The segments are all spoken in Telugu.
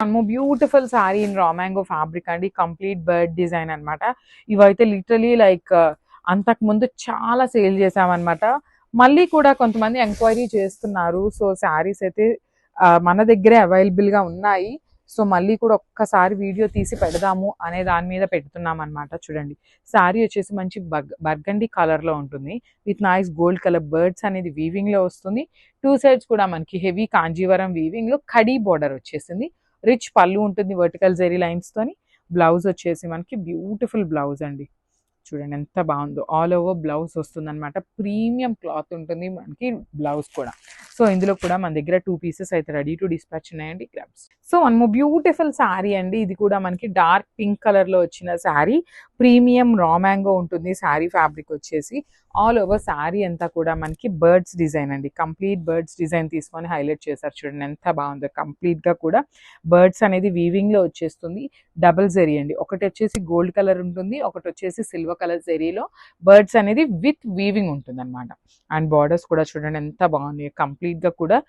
మనము బ్యూటిఫుల్ శారీ ఇన్ రా మ్యాంగో ఫ్యాబ్రిక్ అండి, కంప్లీట్ బర్డ్ డిజైన్ అనమాట. ఇవైతే లిటరలీ లైక్ అంతకు ముందు చాలా సేల్ చేసామన్నమాట. మళ్ళీ కూడా కొంతమంది ఎంక్వైరీ చేస్తున్నారు. సో శారీస్ అయితే మన దగ్గరే అవైలబుల్గా ఉన్నాయి. సో మళ్ళీ కూడా ఒక్కసారి వీడియో తీసి పెడదాము అనే దాని మీద పెడుతున్నాం అనమాట. చూడండి, శారీ వచ్చేసి మంచి బర్గండి కలర్లో ఉంటుంది with nice gold colour birds అనేది వీవింగ్లో వస్తుంది. టూ సైడ్స్ కూడా మనకి హెవీ కాంజీవరం వీవింగ్లో కడీ బోర్డర్ వచ్చేసింది. రిచ్ పళ్ళు ఉంటుంది వర్టికల్ జెరీ లైన్స్ తోని. బ్లౌజ్ వచ్చేసి మనకి బ్యూటిఫుల్ బ్లౌజ్ అండి. చూడండి ఎంత బాగుందో, ఆల్ ఓవర్ బ్లౌజ్ వస్తుంది అనమాట. ప్రీమియం క్లాత్ ఉంటుంది మనకి బ్లౌజ్ కూడా. సో ఇందులో కూడా మన దగ్గర 2 పీసెస్ అయితే రెడీ టు డిస్పాచ్ ఉన్నాయండి. గ్రాబ్స్. సో మనము బ్యూటిఫుల్ శారీ అండి. ఇది కూడా మనకి డార్క్ పింక్ కలర్ లో వచ్చిన శారీ. ప్రీమియం రా మ్యాంగో ఉంటుంది శారీ ఫ్యాబ్రిక్ వచ్చేసి. ఆల్ ఓవర్ శారీ అంతా కూడా మనకి బర్డ్స్ డిజైన్ అండి. కంప్లీట్ బర్డ్స్ డిజైన్ తీసుకొని హైలైట్ చేశారు. చూడండి ఎంత బాగుందో. కంప్లీట్ గా కూడా బర్డ్స్ అనేది వీవింగ్ లో వచ్చేస్తుంది. డబుల్ జెరీ అండి. ఒకటి వచ్చేసి గోల్డ్ కలర్ ఉంటుంది, ఒకటి వచ్చేసి సిల్వర్ కలర్ జెరీలో బర్డ్స్ అనేది విత్ వీవింగ్ ఉంటుంది అనమాట. అండ్ బార్డర్స్ కూడా చూడండి ఎంత బాగున్నాయి. కంప్లీట్ గా కూడా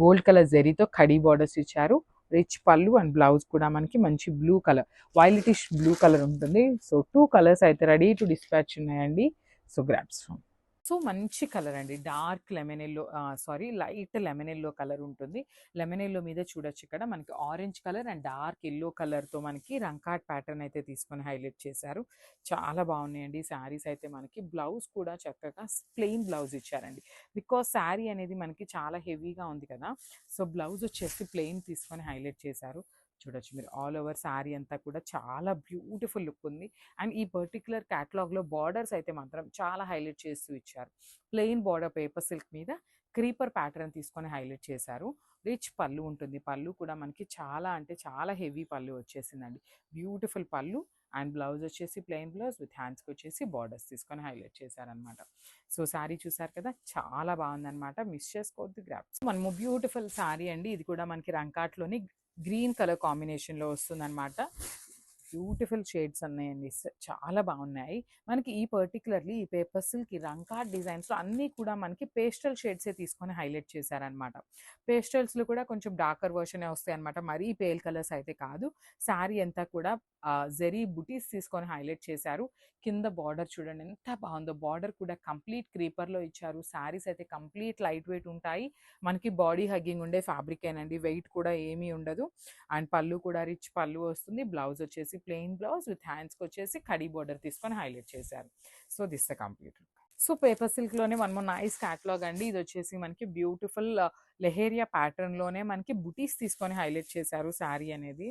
గోల్డ్ కలర్ జెరీతో కడీ బార్డర్స్ ఇచ్చారు. రిచ్ పళ్ళు అండ్ బ్లౌజ్ కూడా మనకి మంచి blue colour, violetish blue colour ఉంటుంది. సో 2 కలర్స్ అయితే రెడీ టు డిస్పాచ్ ఉన్నాయండి. So grabs. సో మంచి కలర్ అండి. Dark lemon yellow, light lemon yellow colour ఉంటుంది. లెమన్ ఎల్లో మీద చూడొచ్చు ఇక్కడ మనకి orange colour and dark yellow కలర్తో మనకి రంకాట్ ప్యాటర్న్ అయితే తీసుకొని హైలైట్ చేశారు. చాలా బాగున్నాయండి శారీస్ అయితే. మనకి బ్లౌజ్ కూడా చక్కగా ప్లెయిన్ బ్లౌజ్ ఇచ్చారండి. బికాస్ శారీ అనేది మనకి చాలా హెవీగా ఉంది కదా, సో బ్లౌజ్ వచ్చేసి ప్లెయిన్ తీసుకొని హైలైట్ చేశారు. చూడొచ్చు మీరు, ఆల్ ఓవర్ శారీ అంతా కూడా చాలా బ్యూటిఫుల్ లుక్ ఉంది. అండ్ ఈ పర్టికులర్ క్యాటలాగ్లో బార్డర్స్ అయితే మాత్రం చాలా హైలైట్ చేస్తూ ఇచ్చారు. ప్లెయిన్ బార్డర్ పేపర్ సిల్క్ మీద క్రీపర్ ప్యాటర్న్ తీసుకొని హైలైట్ చేశారు. రిచ్ పళ్ళు ఉంటుంది. పళ్ళు కూడా మనకి చాలా అంటే చాలా హెవీ పళ్ళు వచ్చేసిందండి. బ్యూటిఫుల్ పళ్ళు అండ్ బ్లౌజ్ వచ్చేసి ప్లెయిన్ బ్లౌజ్ విత్ హ్యాండ్స్కి వచ్చేసి బార్డర్స్ తీసుకొని హైలైట్ చేశారనమాట. సో శారీ చూసారు కదా, చాలా బాగుందనమాట. మిస్ చేసుకోవద్దు. గ్రాబ్స్. మనము బ్యూటిఫుల్ శారీ అండి. ఇది కూడా మనకి రంకాట్లోని గ్రీన్ కలర్ కాంబినేషన్లో వస్తుందన్నమాట. బ్యూటిఫుల్ షేడ్స్ ఉన్నాయండి, చాలా బాగున్నాయి. మనకి ఈ పర్టికులర్లీ ఈ పేపర్ సిల్క్ రంకాట్ డిజైన్స్లో అన్నీ కూడా మనకి పేస్టల్ షేడ్సే తీసుకొని హైలైట్ చేశారనమాట. పేస్టల్స్లో కూడా కొంచెం డార్కర్ వర్షనే వస్తాయి అనమాట, మరీ పేల్ కలర్స్ అయితే కాదు. శారీ అంతా కూడా జెరీ బుటీస్ తీసుకొని హైలైట్ చేశారు. కింద బార్డర్ చూడండి ఎంత బాగుందో. బార్డర్ కూడా కంప్లీట్ క్రీపర్లో ఇచ్చారు. శారీస్ అయితే కంప్లీట్ లైట్ వెయిట్ ఉంటాయి. మనకి బాడీ హగ్గింగ్ ఉండే ఫ్యాబ్రిక్ ఏనండి, వెయిట్ కూడా ఏమీ ఉండదు. అండ్ పళ్ళు కూడా రిచ్ పళ్ళు వస్తుంది. బ్లౌజ్ వచ్చేసి ప్లెయిన్ బ్లౌజ్ విత్ హ్యాండ్స్కి వచ్చేసి కడీ బార్డర్ తీసుకొని హైలైట్ చేశారు. So this the complete look. So paper సిల్క్లోనే వన్ మోర్ నైస్ క్యాటలాగ్ అండి. ఇది వచ్చేసి మనకి బ్యూటిఫుల్ లెహేరియా ప్యాటర్న్లోనే మనకి బుటీస్ తీసుకొని హైలైట్ చేశారు శారీ అనేది.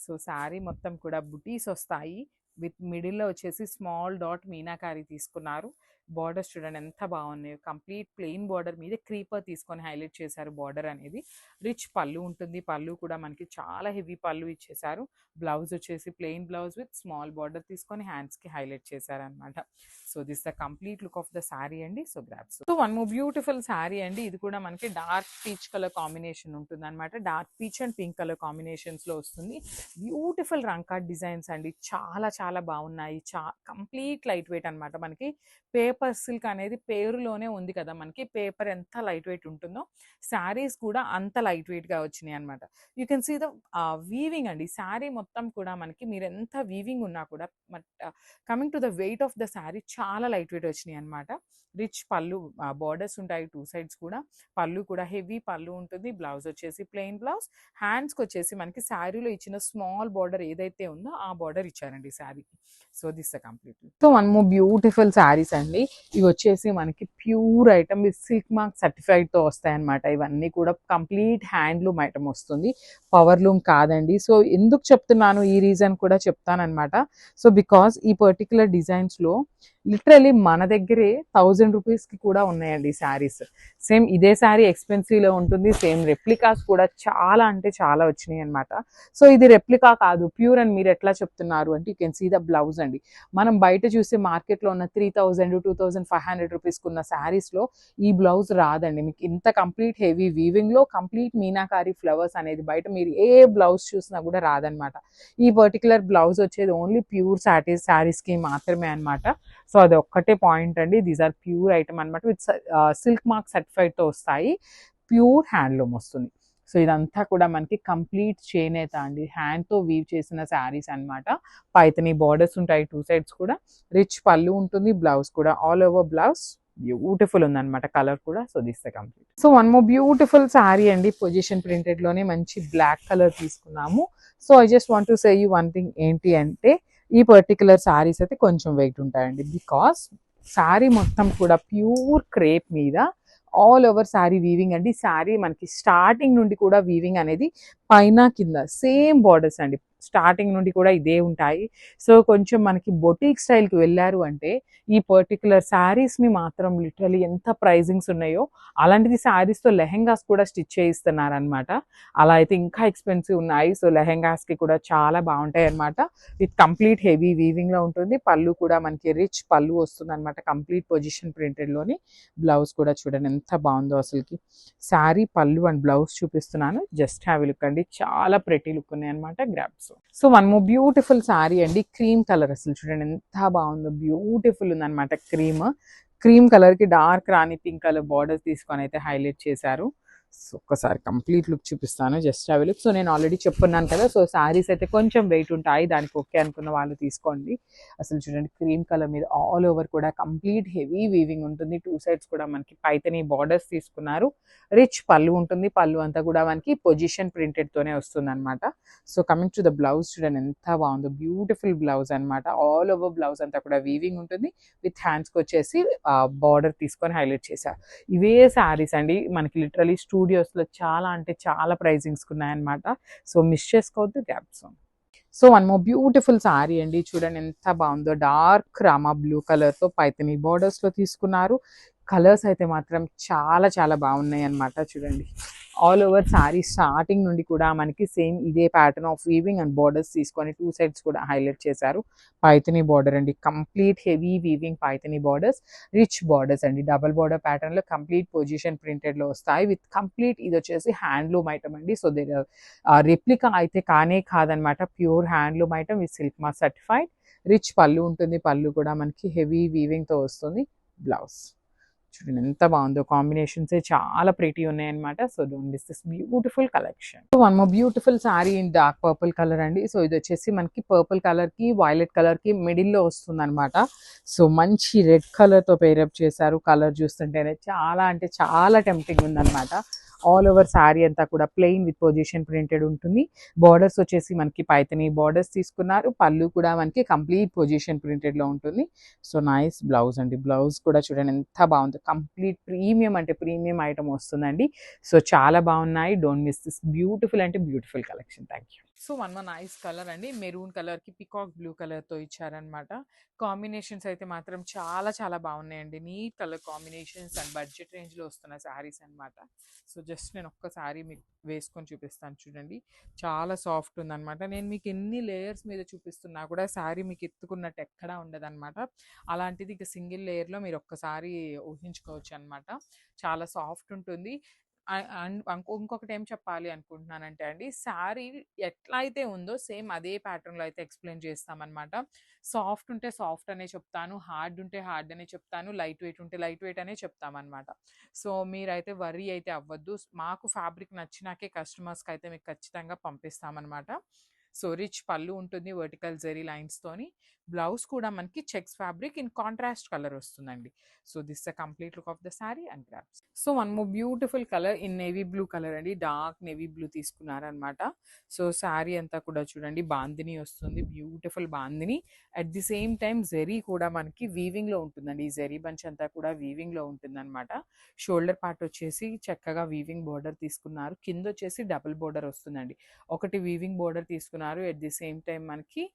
సో శారీ మొత్తం కూడా బుటీస్ వస్తాయి. విత్ మిడిల్లో వచ్చేసి స్మాల్ డాట్ మీనాకారి తీసుకున్నారు. బార్డర్స్ చూడండి ఎంత బాగున్నాయి. కంప్లీట్ ప్లెయిన్ బార్డర్ మీద క్రీపర్ తీసుకొని హైలైట్ చేశారు. బార్డర్ అనేది రిచ్ పళ్ళు ఉంటుంది. పళ్ళు కూడా మనకి చాలా హెవీ పళ్ళు ఇచ్చేసారు. బ్లౌజ్ వచ్చేసి plain blouse with small border తీసుకొని హ్యాండ్స్కి హైలైట్ చేశారనమాట. So this the complete look of the sari అండి. So grabs. So one more beautiful sari అండి. ఇది కూడా మనకి డార్క్ పీచ్ కలర్ కాంబినేషన్ ఉంటుంది అనమాట. Dark peach and pink colour కాంబినేషన్స్లో వస్తుంది. బ్యూటిఫుల్ రంకాట్ డిజైన్స్ అండి, చాలా చాలా బాగున్నాయి. కంప్లీట్ లైట్ వెయిట్ అనమాట. మనకి పేపర్ సిల్క్ అనేది పేరులోనే ఉంది కదా, మనకి పేపర్ ఎంత లైట్ వెయిట్ ఉంటుందో శారీస్ కూడా అంత లైట్ వెయిట్గా వచ్చినాయి అనమాట. You can see the weaving అండి. శారీ మొత్తం కూడా మనకి మీరు ఎంత వీవింగ్ ఉన్నా కూడా coming to the weight of the sari చాలా లైట్ వెయిట్ వచ్చినాయి అనమాట. రిచ్ పళ్ళు బార్డర్స్ ఉంటాయి 2 సైడ్స్ కూడా. పళ్ళు కూడా హెవీ పళ్ళు ఉంటుంది. బ్లౌజ్ వచ్చేసి ప్లెయిన్ బ్లౌజ్. హ్యాండ్స్కి వచ్చేసి మనకి శారీలో ఇచ్చిన స్మాల్ బార్డర్ ఏదైతే ఉందో ఆ బార్డర్ ఇచ్చారండి శారీకి. So this complete. So one more beautiful sarees అండి. ఇవి వచ్చేసి మనకి pure item with silk mark సర్టిఫైడ్తో వస్తాయన్నమాట. ఇవన్నీ కూడా కంప్లీట్ హ్యాండ్లూమ్ ఐటమ్ వస్తుంది, పవర్ లూమ్ కాదండి. సో ఎందుకు చెప్తున్నాను, ఈ రీజన్ కూడా చెప్తానమాట. సో బికాస్ ఈ పర్టికులర్ డిజైన్స్లో లిటరలీ మన దగ్గరే 1000 రూపీస్కి కూడా ఉన్నాయండి శారీస్. సేమ్ ఇదే శారీ ఎక్స్పెన్సివ్లో ఉంటుంది. సేమ్ రెప్లికాస్ కూడా చాలా అంటే చాలా వచ్చినాయి అనమాట. సో ఇది రెప్లికా కాదు, ప్యూర్ అని మీరు ఎట్లా చెప్తున్నారు అంటే you can see the blouse అండి. మనం బయట చూస్తే మార్కెట్లో ఉన్న 3000 2500 రూపీస్కి ఉన్న శారీస్లో ఈ బ్లౌజ్ రాదండి మీకు. ఇంత కంప్లీట్ హెవీ వీవింగ్లో కంప్లీట్ మీనాకారి ఫ్లవర్స్ అనేది బయట మీరు ఏ బ్లౌజ్ చూసినా కూడా రాదనమాట. ఈ పర్టికులర్ బ్లౌజ్ వచ్చేది ఓన్లీ ప్యూర్ శారీస్కి మాత్రమే అనమాట. సో అది ఒక్కటే పాయింట్ అండి. దీస్ ఆర్ ప్యూర్ ఐటమ్ అనమాట. విత్ సిల్క్ మార్క్ సర్టిఫైడ్తో వస్తాయి. ప్యూర్ హ్యాండ్లూమ్ వస్తుంది. సో ఇదంతా కూడా మనకి కంప్లీట్ చేనేత అండి, హ్యాండ్తో వీవ్ చేసిన శారీస్ అన్నమాట. పైతని బార్డర్స్ ఉంటాయి టూ సైడ్స్ కూడా, రిచ్ పళ్ళు ఉంటుంది, బ్లౌజ్ కూడా ఆల్ ఓవర్ బ్లౌజ్ బ్యూటిఫుల్ ఉందన్నమాట కలర్ కూడా. So this the complete. So one more beautiful sari అండి, పొజిషన్ ప్రింటెడ్ లోనే మంచి బ్లాక్ కలర్ తీసుకున్నాము. So I just want to say you one thing, ఏంటి అంటే ఈ పర్టికులర్ శారీస్ అయితే కొంచెం వెయిట్ ఉంటాయండి, బికాస్ శారీ మొత్తం కూడా ప్యూర్ క్రేప్ మీద ఆల్ ఓవర్ శారీ వీవింగ్ అండి. శారీ మనకి స్టార్టింగ్ నుండి కూడా వీవింగ్ అనేది పైన కింద సేమ్ బార్డర్స్ అండి, స్టార్టింగ్ నుండి కూడా ఇదే ఉంటాయి. సో కొంచెం మనకి బొటీక్ స్టైల్కి వెళ్ళారు అంటే ఈ పర్టికులర్ శారీస్ని మాత్రం లిటరలీ ఎంత ప్రైజింగ్స్ ఉన్నాయో అలాంటిది శారీస్తో లెహెంగాస్ కూడా స్టిచ్ చేయిస్తున్నారు అనమాట. అలా అయితే ఇంకా ఎక్స్పెన్సివ్ ఉన్నాయి. సో లెహెంగాస్కి కూడా చాలా బాగుంటాయి అనమాట. విత్ కంప్లీట్ హెవీ వీవింగ్లో ఉంటుంది. పళ్ళు కూడా మనకి రిచ్ పళ్ళు వస్తుంది అనమాట, కంప్లీట్ పొజిషన్ ప్రింటెడ్లోని. బ్లౌజ్ కూడా చూడండి ఎంత బాగుందో అసలుకి. శారీ పళ్ళు అండ్ బ్లౌజ్ చూపిస్తున్నాను, జస్ట్ హ్యావ్ లుక్ అండి, చాలా ప్రెటీ లుక్ ఉన్నాయి అనమాట. Grabs. So one more beautiful sari అండి, క్రీమ్ కలర్. అసలు చూడండి ఎంత బాగుందో, బ్యూటిఫుల్ ఉందన్నమాట. క్రీమ్ కలర్ కి డార్క్ రాణి పింక్ కలర్ బార్డర్స్ తీసుకొని అయితే హైలైట్ చేశారు. సో ఒక్కసారి కంప్లీట్ లుక్ చూపిస్తాను, జస్ట్ హ్యావ్ లుక్. సో నేను ఆల్రెడీ చెప్పున్నాను కదా, సో శారీస్ అయితే కొంచెం వెయిట్ ఉంటాయి, దానికి ఓకే అనుకున్న వాళ్ళు తీసుకోండి. అసలు చూడండి క్రీమ్ కలర్ మీద ఆల్ ఓవర్ కూడా కంప్లీట్ హెవీ వీవింగ్ ఉంటుంది. టూ సైడ్స్ కూడా మనకి పైతని బార్డర్స్ తీసుకున్నారు. రిచ్ పళ్ళు ఉంటుంది, పళ్ళు అంతా కూడా మనకి పొజిషన్ ప్రింటెడ్ తోనే వస్తుంది అనమాట. So coming to the blouse, చూడండి ఎంత బాగుందో, బ్యూటిఫుల్ బ్లౌజ్ అనమాట. ఆల్ ఓవర్ బ్లౌజ్ అంతా కూడా వీవింగ్ ఉంటుంది, విత్ హ్యాండ్స్కి వచ్చేసి బార్డర్ తీసుకొని హైలైట్ చేశారు. ఇవే శారీస్ అండి మనకి లిటరలీ స్టూడియోస్లో చాలా అంటే చాలా ప్రైజింగ్స్ ఉన్నాయన్నమాట. సో మిస్ చేసుకోవద్దు gaps. So one more beautiful sari అండి, చూడండి ఎంత బాగుందో, డార్క్ రామా బ్లూ కలర్తో పైతని బార్డర్స్లో తీసుకున్నారు. కలర్స్ అయితే మాత్రం చాలా చాలా బాగున్నాయి అన్నమాట. చూడండి ఆల్ ఓవర్ శారీ స్టార్టింగ్ నుండి కూడా మనకి సేమ్ ఇదే pattern of weaving and borders తీసుకొని టూ సైడ్స్ కూడా హైలైట్ చేశారు. పైతని బార్డర్ అండి, complete heavy weaving Paithani borders, rich borders అండి, డబల్ బార్డర్ ప్యాటర్న్ లో కంప్లీట్ పొజిషన్ ప్రింటెడ్ లో వస్తాయి. విత్ కంప్లీట్ ఇది వచ్చేసి హ్యాండ్లూమ్ ఐటమ్ అండి. సో రెప్లికా అయితే కానే కాదనమాట, pure handloom item with silk mark certified. Rich pallu ఉంటుంది, పళ్ళు కూడా మనకి హెవీ వీవింగ్ తో వస్తుంది. బ్లౌజ్ చూడండి ఎంత బాగుందో, కాంబినేషన్స్ చాలా ప్రిటీ ఉన్నాయి అనమాట. So don't miss this beautiful collection. So one more beautiful sari in dark purple colour అండి. సో ఇది వచ్చేసి మనకి పర్పుల్ కలర్ కి వైలెట్ కలర్ కి మిడిల్ లో వస్తుంది అనమాట. సో మంచి రెడ్ కలర్ తో పేరప్ చేశారు. కలర్ చూస్తుంటేనే చాలా అంటే చాలా టెంప్టింగ్ ఉందన్నమాట. ఆల్ ఓవర్ శారీ అంతా కూడా ప్లెయిన్ విత్ పొజిషన్ ప్రింటెడ్ ఉంటుంది. బార్డర్స్ వచ్చేసి మనకి పైతని బార్డర్స్ తీసుకున్నారు. పళ్ళు కూడా మనకి కంప్లీట్ పొజిషన్ ప్రింటెడ్ లో ఉంటుంది. సో నైస్ బ్లౌజ్ అండి, బ్లౌజ్ కూడా చూడండి ఎంత బాగుంది, కంప్లీట్ ప్రీమియం అంటే ప్రీమియం ఐటమ్ వస్తుందండి. సో చాలా బాగున్నాయి. డోంట్ మిస్ దిస్ బ్యూటిఫుల్ అంటే beautiful collection. Thank you. So one more nice colour అండి, మెరూన్ కలర్ కి పికాక్ బ్లూ కలర్ తో ఇచ్చారనమాట. కాంబినేషన్స్ అయితే మాత్రం చాలా చాలా బాగున్నాయండి, neat colour combinations and budget range లో వస్తున్న శారీస్ అనమాట. సో జస్ట్ నేను ఒక్కసారి మీకు వేసుకొని చూపిస్తాను. చూడండి చాలా సాఫ్ట్ ఉందన్నమాట. నేను మీకు ఎన్ని లేయర్స్ మీద చూపిస్తున్నా కూడా శారీ మీకు ఎత్తుకున్నట్టు ఎక్కడా ఉండదన్నమాట. అలాంటిది ఇక సింగిల్ లేయర్లో మీరు ఒక్కసారి ఊహించుకోవచ్చు అనమాట. చాలా సాఫ్ట్ ఉంటుంది. అండ్ ఇంకొకటి ఏం చెప్పాలి అనుకుంటున్నానంటే అండి, శారీ ఎట్లా అయితే ఉందో సేమ్ అదే ప్యాటర్న్లో అయితే ఎక్స్ప్లెయిన్ చేస్తామన్నమాట. సాఫ్ట్ ఉంటే సాఫ్ట్ అనే చెప్తాను, హార్డ్ ఉంటే హార్డ్ అనే చెప్తాను, లైట్ వెయిట్ ఉంటే లైట్ వెయిట్ అనే చెప్తామన్నమాట. సో మీరైతే వర్రీ అయితే అవ్వద్దు, మాకు ఫ్యాబ్రిక్ నచ్చినాకే కస్టమర్స్కి అయితే మీకు ఖచ్చితంగా పంపిస్తామన్నమాట. సో రిచ్ పళ్ళు ఉంటుంది వర్టికల్ జెరీ లైన్స్తోని. బ్లౌజ్ కూడా మనకి checks fabric in contrast colour వస్తుందండి. So this the complete look of the sari and grabs. So one more beautiful colour in navy blue colour అండి, డార్క్ నేవీ బ్లూ తీసుకున్నారనమాట. సో శారీ అంతా కూడా చూడండి బాందిని వస్తుంది, beautiful bandhani. At the same time zari కూడా మనకి వీవింగ్ లో ఉంటుందండి. ఈ జెరీ బంచ్ అంతా కూడా వీవింగ్ లో ఉంటుందన్నమాట. షోల్డర్ పార్ట్ వచ్చేసి చక్కగా వీవింగ్ బోర్డర్ తీసుకున్నారు, కింద వచ్చేసి డబుల్ బోర్డర్ వస్తుందండి. ఒకటి వీవింగ్ బోర్డర్ తీసుకున్నారు, ఎట్ ది సేమ్ టైం మనకి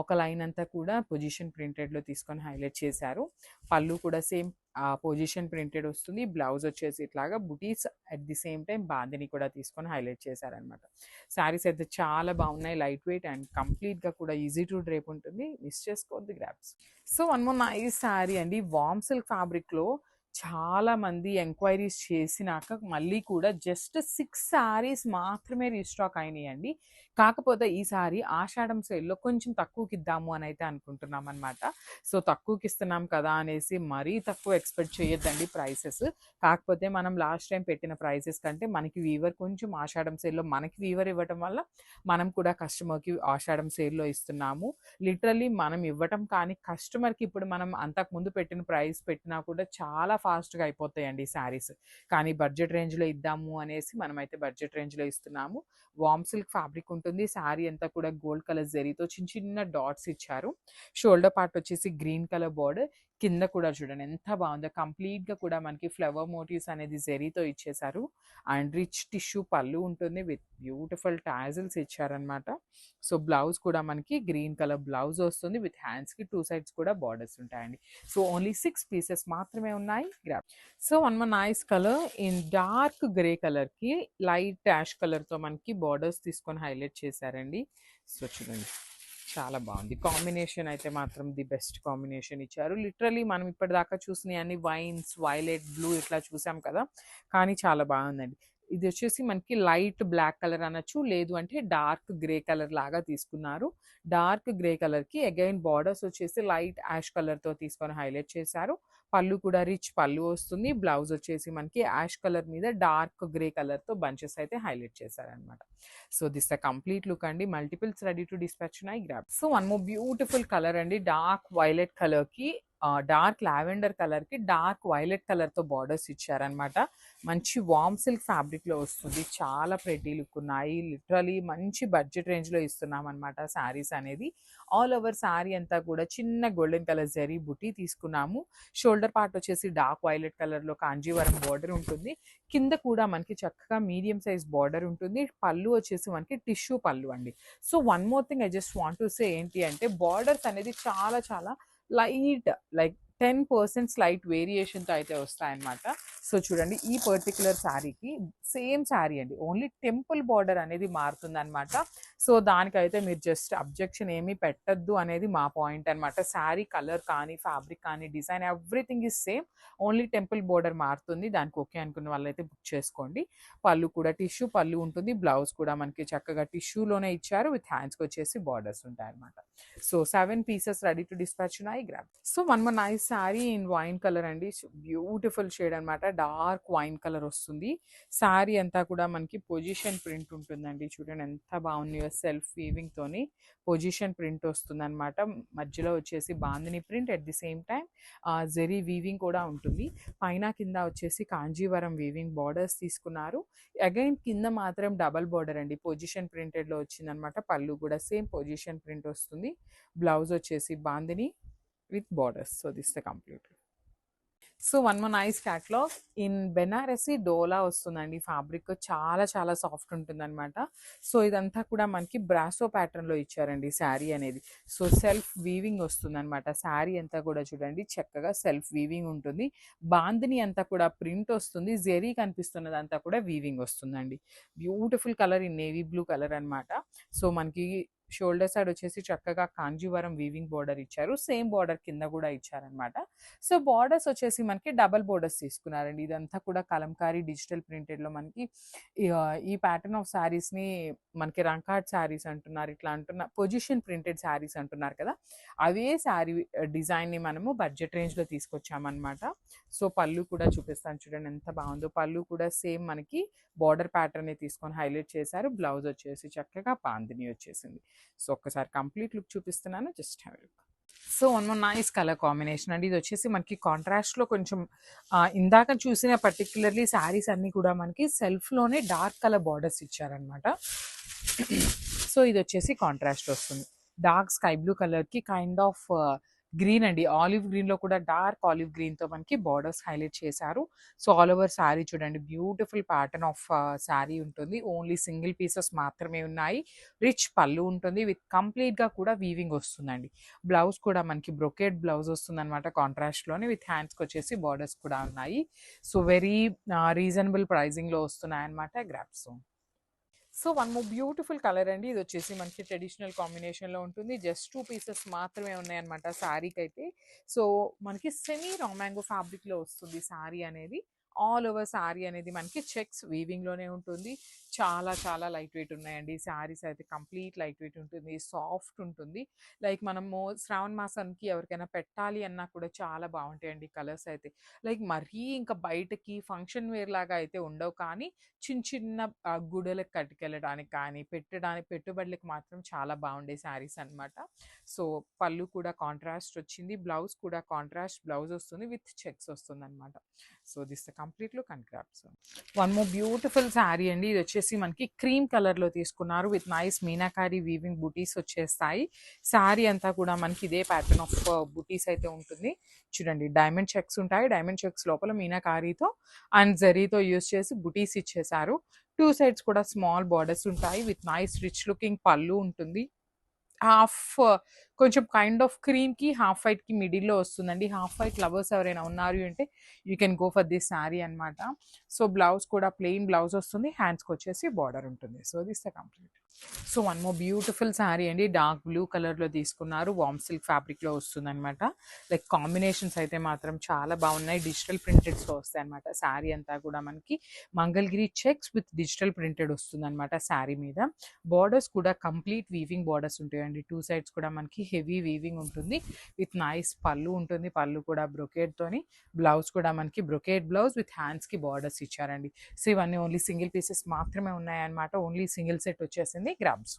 ఒక లైన్ అంతా కూడా పొజిషన్ ప్రింటెడ్ లో తీసుకొని హైలైట్ చేశారు. పళ్ళు కూడా సేమ్ పొజిషన్ ప్రింటెడ్ వస్తుంది. బ్లౌజ్ వచ్చేసి ఇట్లాగా బుటీస్, at the same time bandhani కూడా తీసుకొని హైలైట్ చేశారనమాట. శారీస్ అయితే చాలా బాగున్నాయి, లైట్ వెయిట్ అండ్ కంప్లీట్ గా కూడా ఈజీ టు డ్రేప్ ఉంటుంది. మిస్ చేసుకోవద్దు grabs. So one more nice sari అండి, వామ్ సిల్క్ ఫ్యాబ్రిక్ లో చాలా మంది ఎంక్వైరీస్ చేసినాక మళ్ళీ కూడా జస్ట్ 6 శారీస్ మాత్రమే రీస్టాక్ అయినాయండి. కాకపోతే ఈసారి ఆషాఢం సేల్‌లో కొంచెం తక్కువకిద్దాము అనైతే అనుకుంటున్నామనమాట. సో, తక్కువకిస్తున్నాం కదా అనేసి మరీ తక్కువ ఎక్స్‌పెక్ట్ చేయొద్దండి ప్రైసెస్. కాకపోతే మనం లాస్ట్ టైమ్ పెట్టిన ప్రైసెస్ కంటే మనకి వీవర్ కొంచెం ఆషాఢం సేల్‌లో మనకి వీవర్ ఇవ్వటం వల్ల మనం కూడా కస్టమర్‌కి ఆషాఢం సేల్‌లో ఇస్తున్నాము. లిటరల్లీ మనం ఇవ్వటం కానీ కస్టమర్‌కి ఇప్పుడు మనం అంతకుముందు పెట్టిన ప్రైస్ పెట్టినా కూడా చాలా ఫాస్ట్‌గా అయిపోతాయండి శారీస్. కానీ బడ్జెట్ రేంజ్‌లో ఇద్దాము అనేసి మనమైతే బడ్జెట్ రేంజ్‌లో ఇస్తున్నాము. వార్మ్ సిల్క్ ఫ్యాబ్రిక్ ఉంటుంది. శారీ అంతా కూడా గోల్డ్ కలర్ జరీతో చిన్న చిన్న డాట్స్ ఇచ్చారు. షోల్డర్ పార్ట్ వచ్చేసి గ్రీన్ కలర్ బోర్డర్. కింద కూడా చూడండి ఎంత బాగుందో. కంప్లీట్‌గా కూడా మనకి ఫ్లవర్ మోటివ్స్ అనేది జరీతో ఇచ్చేశారు. అండ్ రిచ్ టిష్యూ పళ్ళు ఉంటుంది విత్ బ్యూటిఫుల్ టాజిల్స్ ఇచ్చారనమాట. సో, బ్లౌజ్ కూడా మనకి గ్రీన్ కలర్ బ్లౌజ్ వస్తుంది విత్ హ్యాండ్స్‌కి 2 సైడ్స్ కూడా బార్డర్స్ ఉంటాయండి. సో, ఓన్లీ 6 పీసెస్ మాత్రమే ఉన్నాయి. Grab. So, one more nice colour in dark grey కలర్‌కి లైట్ యాష్ కలర్‌తో మనకి బార్డర్స్ తీసుకొని హైలైట్ చేశారండి. సో, చూడండి చాలా బాగుంది. కాంబినేషన్ అయితే మాత్రం ది బెస్ట్ కాంబినేషన్ ఇచ్చారు. లిటరల్లీ మనం ఇప్పటిదాకా చూసినయి అన్ని వైన్స్, వైలెట్, బ్లూ ఇట్లా చూసాం కదా! కానీ చాలా బాగుందండి. ఇది వచ్చేసి మనకి లైట్ బ్లాక్ కలర్ అనొచ్చు. లేదు అంటే డార్క్ గ్రే కలర్ లాగా తీసుకున్నారు. డార్క్ గ్రే కలర్‌కి అగైన్ బార్డర్స్ వచ్చేసి లైట్ యాష్ కలర్‌తో తీసుకొని హైలైట్ చేశారు. పళ్ళు కూడా రిచ్ పళ్ళు వస్తుంది. బ్లౌజ్ వచ్చేసి మనకి యాష్ కలర్ మీద డార్క్ గ్రే కలర్‌తో బంచెస్ అయితే హైలైట్ చేశారనమాట. So, this the complete look అండి. మల్టిపుల్స్ రెడీ టు డిస్పాచ్ ఉన్నాయి. Grab. So, one more beautiful colour అండి. డార్క్ వైలెట్ కలర్‌కి డార్క్ లావెండర్ కలర్‌కి డార్క్ వైలెట్ కలర్‌తో బార్డర్స్ ఇచ్చారనమాట. మంచి వార్మ్ సిల్క్ ఫ్యాబ్రిక్‌లో వస్తుంది. చాలా ప్రెటీ లుక్ ఉన్నాయి. లిటరల్లీ మంచి బడ్జెట్ రేంజ్‌లో ఇస్తున్నామనమాట శారీస్ అనేది. ఆల్ ఓవర్ శారీ అంతా కూడా చిన్న గోల్డెన్ కలర్ జరీ బుటీ తీసుకున్నాము. షోల్డర్ పార్ట్ వచ్చేసి డార్క్ వైలెట్ కలర్‌లో కాంజీవరం బార్డర్ ఉంటుంది. కింద కూడా మనకి చక్కగా మీడియం సైజ్ బార్డర్ ఉంటుంది. పళ్ళు వచ్చేసి మనకి టిష్యూ పళ్ళు అండి. So, one more thing I just want to say ఏంటి అంటే బార్డర్స్ అనేది చాలా చాలా లైట్ లైక్ 10% స్లైట్ వేరియేషన్‌తో అయితే వస్తాయన్నమాట. సో, చూడండి ఈ పర్టిక్యులర్ శారీకి సేమ్ శారీ అండి. ఓన్లీ టెంపుల్ బార్డర్ అనేది మారుతుందన్నమాట. సో, దానికైతే మీరు జస్ట్ అబ్జెక్షన్ ఏమీ పెట్టొద్దు అనేది మా పాయింట్ అనమాట. శారీ కలర్ కానీ, ఫ్యాబ్రిక్ కానీ, design everything is same. Only temple border మారుతుంది. దానికి ఓకే అనుకున్న వాళ్ళైతే బుక్ చేసుకోండి. పళ్ళు కూడా టిష్యూ పళ్ళు ఉంటుంది. బ్లౌజ్ కూడా మనకి చక్కగా టిష్యూలోనే ఇచ్చారు. విత్ హ్యాండ్స్‌కి వచ్చేసి బార్డర్స్ ఉంటాయన్నమాట. So, 7 pieces ready to dispatch ఉన్నాయి. Grab. So, one more nice saree in wine colour అండి. బ్యూటిఫుల్ షేడ్ అనమాట. డార్క్ వైన్ కలర్ వస్తుంది. శారీ అంతా కూడా మనకి పొజిషన్ ప్రింట్ ఉంటుందండి. చూడండి ఎంత బాగున్నాయో. సెల్ఫ్ వీవింగ్ తోని పొజిషన్ ప్రింట్ వస్తుందన్నమాట. మధ్యలో వచ్చేసి bandhani print at the same time zari weaving కూడా ఉంటుంది. పైన కింద వచ్చేసి కాంజీవరం వీవింగ్ బార్డర్స్ తీసుకున్నారు. అగైన్ కింద మాత్రం డబల్ బార్డర్ అండి. పొజిషన్ ప్రింటెడ్‌లో వచ్చిందనమాట. పళ్ళు కూడా సేమ్ పొజిషన్ ప్రింట్ వస్తుంది. బ్లౌజ్ వచ్చేసి bandhani with borders. So, this the complete. So, one more nice catalogue in Banarasi dola వస్తుందండి. ఫ్యాబ్రిక్ చాలా చాలా సాఫ్ట్ ఉంటుందన్నమాట. సో, ఇదంతా కూడా మనకి బ్రాసో ప్యాటర్న్‌లో ఇచ్చారండి శారీ అనేది. సో, సెల్ఫ్ వీవింగ్ వస్తుందన్నమాట. శారీ అంతా కూడా చూడండి చక్కగా సెల్ఫ్ వీవింగ్ ఉంటుంది. బాందిని అంతా కూడా ప్రింట్ వస్తుంది. జెరీ కనిపిస్తున్నదంతా కూడా వీవింగ్ వస్తుందండి. Beautiful colour in navy blue colour అనమాట. సో, మనకి షోల్డర్ సైడ్ వచ్చేసి చక్కగా కాంజీవరం వీవింగ్ బార్డర్ ఇచ్చారు. సేమ్ బార్డర్ కింద కూడా ఇచ్చారనమాట. సో, బార్డర్స్ వచ్చేసి మనకి డబుల్ బార్డర్స్ తీసుకున్నారండి. ఇదంతా కూడా కలంకారీ డిజిటల్ ప్రింటెడ్‌లో మనకి ఈ ప్యాటర్న్ ఆఫ్ శారీస్‌ని మనకి రంకాట్ శారీస్ అంటున్నారు. ఇట్లా పొజిషన్ ప్రింటెడ్ శారీస్ అంటున్నారు కదా! అవే శారీ డిజైన్‌ని మనము బడ్జెట్ రేంజ్‌లో తీసుకొచ్చామనమాట. సో, పళ్ళు కూడా చూపిస్తాను చూడండి ఎంత బాగుందో. పళ్ళు కూడా సేమ్ మనకి బార్డర్ ప్యాటర్న్‌ని తీసుకొని హైలైట్ చేశారు. బ్లౌజ్ వచ్చేసి చక్కగా బాందిని వచ్చేసింది. సో, ఒక్కసారి కంప్లీట్ లుక్ చూపిస్తున్నాను. Just have a look. So, one more nice colour combination అండి. ఇది వచ్చేసి మనకి కాంట్రాస్ట్‌లో కొంచెం ఇందాక చూసిన పర్టిక్యులర్‌లీ శారీస్ అన్నీ కూడా మనకి సెల్ఫ్‌లోనే డార్క్ కలర్ బార్డర్స్ ఇచ్చారనమాట. సో, ఇది వచ్చేసి కాంట్రాస్ట్ వస్తుంది. డార్క్ స్కై బ్లూ కలర్‌కి కైండ్ ఆఫ్ గ్రీన్ అండి. ఆలివ్ గ్రీన్‌లో కూడా డార్క్ ఆలివ్ గ్రీన్‌తో మనకి బార్డర్స్ హైలైట్ చేశారు. సో, ఆల్ ఓవర్ శారీ చూడండి బ్యూటిఫుల్ ప్యాటర్న్ ఆఫ్ శారీ ఉంటుంది. ఓన్లీ సింగిల్ పీసెస్ మాత్రమే ఉన్నాయి. రిచ్ పళ్ళు ఉంటుంది. విత్ కంప్లీట్‌గా కూడా వీవింగ్ వస్తుందండి. బ్లౌజ్ కూడా మనకి బ్రొకేడ్ బ్లౌజ్ వస్తుందనమాట కాంట్రాస్ట్‌లోనే. విత్ హ్యాండ్స్‌కి వచ్చేసి బార్డర్స్ కూడా ఉన్నాయి. సో, వెరీ రీజనబుల్ ప్రైజింగ్‌లో వస్తున్నాయన్నమాట. Grab. So one more beautiful colour అండి. ఇది వచ్చేసి మనకి ట్రెడిషనల్ కాంబినేషన్‌లో ఉంటుంది. జస్ట్ 2 పీసెస్ మాత్రమే ఉన్నాయన్నమాట శారీకైతే. సో మనకి సెమీ రా మ్యాంగో ఫ్యాబ్రిక్‌లో వస్తుంది శారీ అనేది. ఆల్ ఓవర్ శారీ అనేది మనకి చెక్స్ వీవింగ్‌లోనే ఉంటుంది. చాలా చాలా లైట్ వెయిట్ ఉన్నాయండి. శారీస్ అయితే కంప్లీట్ లైట్ వెయిట్ ఉంటుంది. సాఫ్ట్ ఉంటుంది. లైక్ మనము శ్రావణ మాసానికి ఎవరికైనా పెట్టాలి అన్నా కూడా చాలా బావుంటాయండి కలర్స్ అయితే. లైక్ మరీ ఇంకా బయటకి ఫంక్షన్ వేర్ లాగా అయితే ఉండవు కానీ చిన్న చిన్న గుడులకు కట్టుకెళ్ళడానికి కానీ, పెట్టుబడులకి మాత్రం చాలా బాగుండే శారీస్ అనమాట. సో, పళ్ళు కూడా కాంట్రాస్ట్ వచ్చింది. బ్లౌజ్ కూడా కాంట్రాస్ట్ బ్లౌజ్ వస్తుంది. విత్ చెక్స్ వస్తుందనమాట. So, this the complete look and crafts. One more beautiful sari అండి. ఇది వచ్చేసి మనకి క్రీమ్ కలర్‌లో తీసుకున్నారు. విత్ నైస్ మీనాకారి వీవింగ్ బుటీస్ వచ్చేస్తాయి. శారీ అంతా కూడా మనకి ఇదే ప్యాటర్న్ ఆఫ్ బుటీస్ అయితే ఉంటుంది. చూడండి డైమండ్ చెక్స్ ఉంటాయి. డైమండ్ చెక్స్ లోపల మీనాకారితో అండ్ జరీతో యూజ్ చేసి బుటీస్ ఇచ్చేసారు. 2 సైడ్స్ కూడా స్మాల్ బార్డర్స్ ఉంటాయి. విత్ నైస్ రిచ్ లుకింగ్ పళ్ళు ఉంటుంది. హాఫ్ కొంచెం కైండ్ ఆఫ్ క్రీమ్‌కి, హాఫ్ వైట్‌కి మిడిల్‌లో వస్తుందండి. హాఫ్ వైట్ లవర్స్ ఎవరైనా ఉన్నారు అంటే you can go for this saree అనమాట. సో, బ్లౌజ్ కూడా ప్లెయిన్ బ్లౌజ్ వస్తుంది. హ్యాండ్స్‌కొచ్చేసి బార్డర్ ఉంటుంది. So, this the complete. So, one more beautiful sari అండి. డార్క్ బ్లూ కలర్‌లో తీసుకున్నారు. వార్మ్ సిల్క్ ఫ్యాబ్రిక్‌లో వస్తుందనమాట. లైక్ కాంబినేషన్స్ అయితే మాత్రం చాలా బాగున్నాయి. డిజిటల్ ప్రింటెడ్స్‌లో వస్తాయన్నమాట. శారీ అంతా కూడా మనకి Mangalagiri checks with digital printed వస్తుందనమాట శారీ మీద. బార్డర్స్ కూడా కంప్లీట్ వీవింగ్ బార్డర్స్ ఉంటాయండి. 2 సైడ్స్ కూడా మనకి హెవీ వీవింగ్ ఉంటుంది. విత్ నైస్ పళ్ళు ఉంటుంది. పళ్ళు కూడా బ్రొకేడ్‌తోని. బ్లౌజ్ కూడా మనకి బ్రొకేడ్ బ్లౌజ్ విత్ హ్యాండ్స్‌కి బార్డర్స్ ఇచ్చారండి. సో, ఇవన్నీ ఓన్లీ సింగిల్ పీసెస్ మాత్రమే ఉన్నాయన్నమాట. ఓన్లీ సింగిల్ సెట్ వచ్చేసింది. Grabs.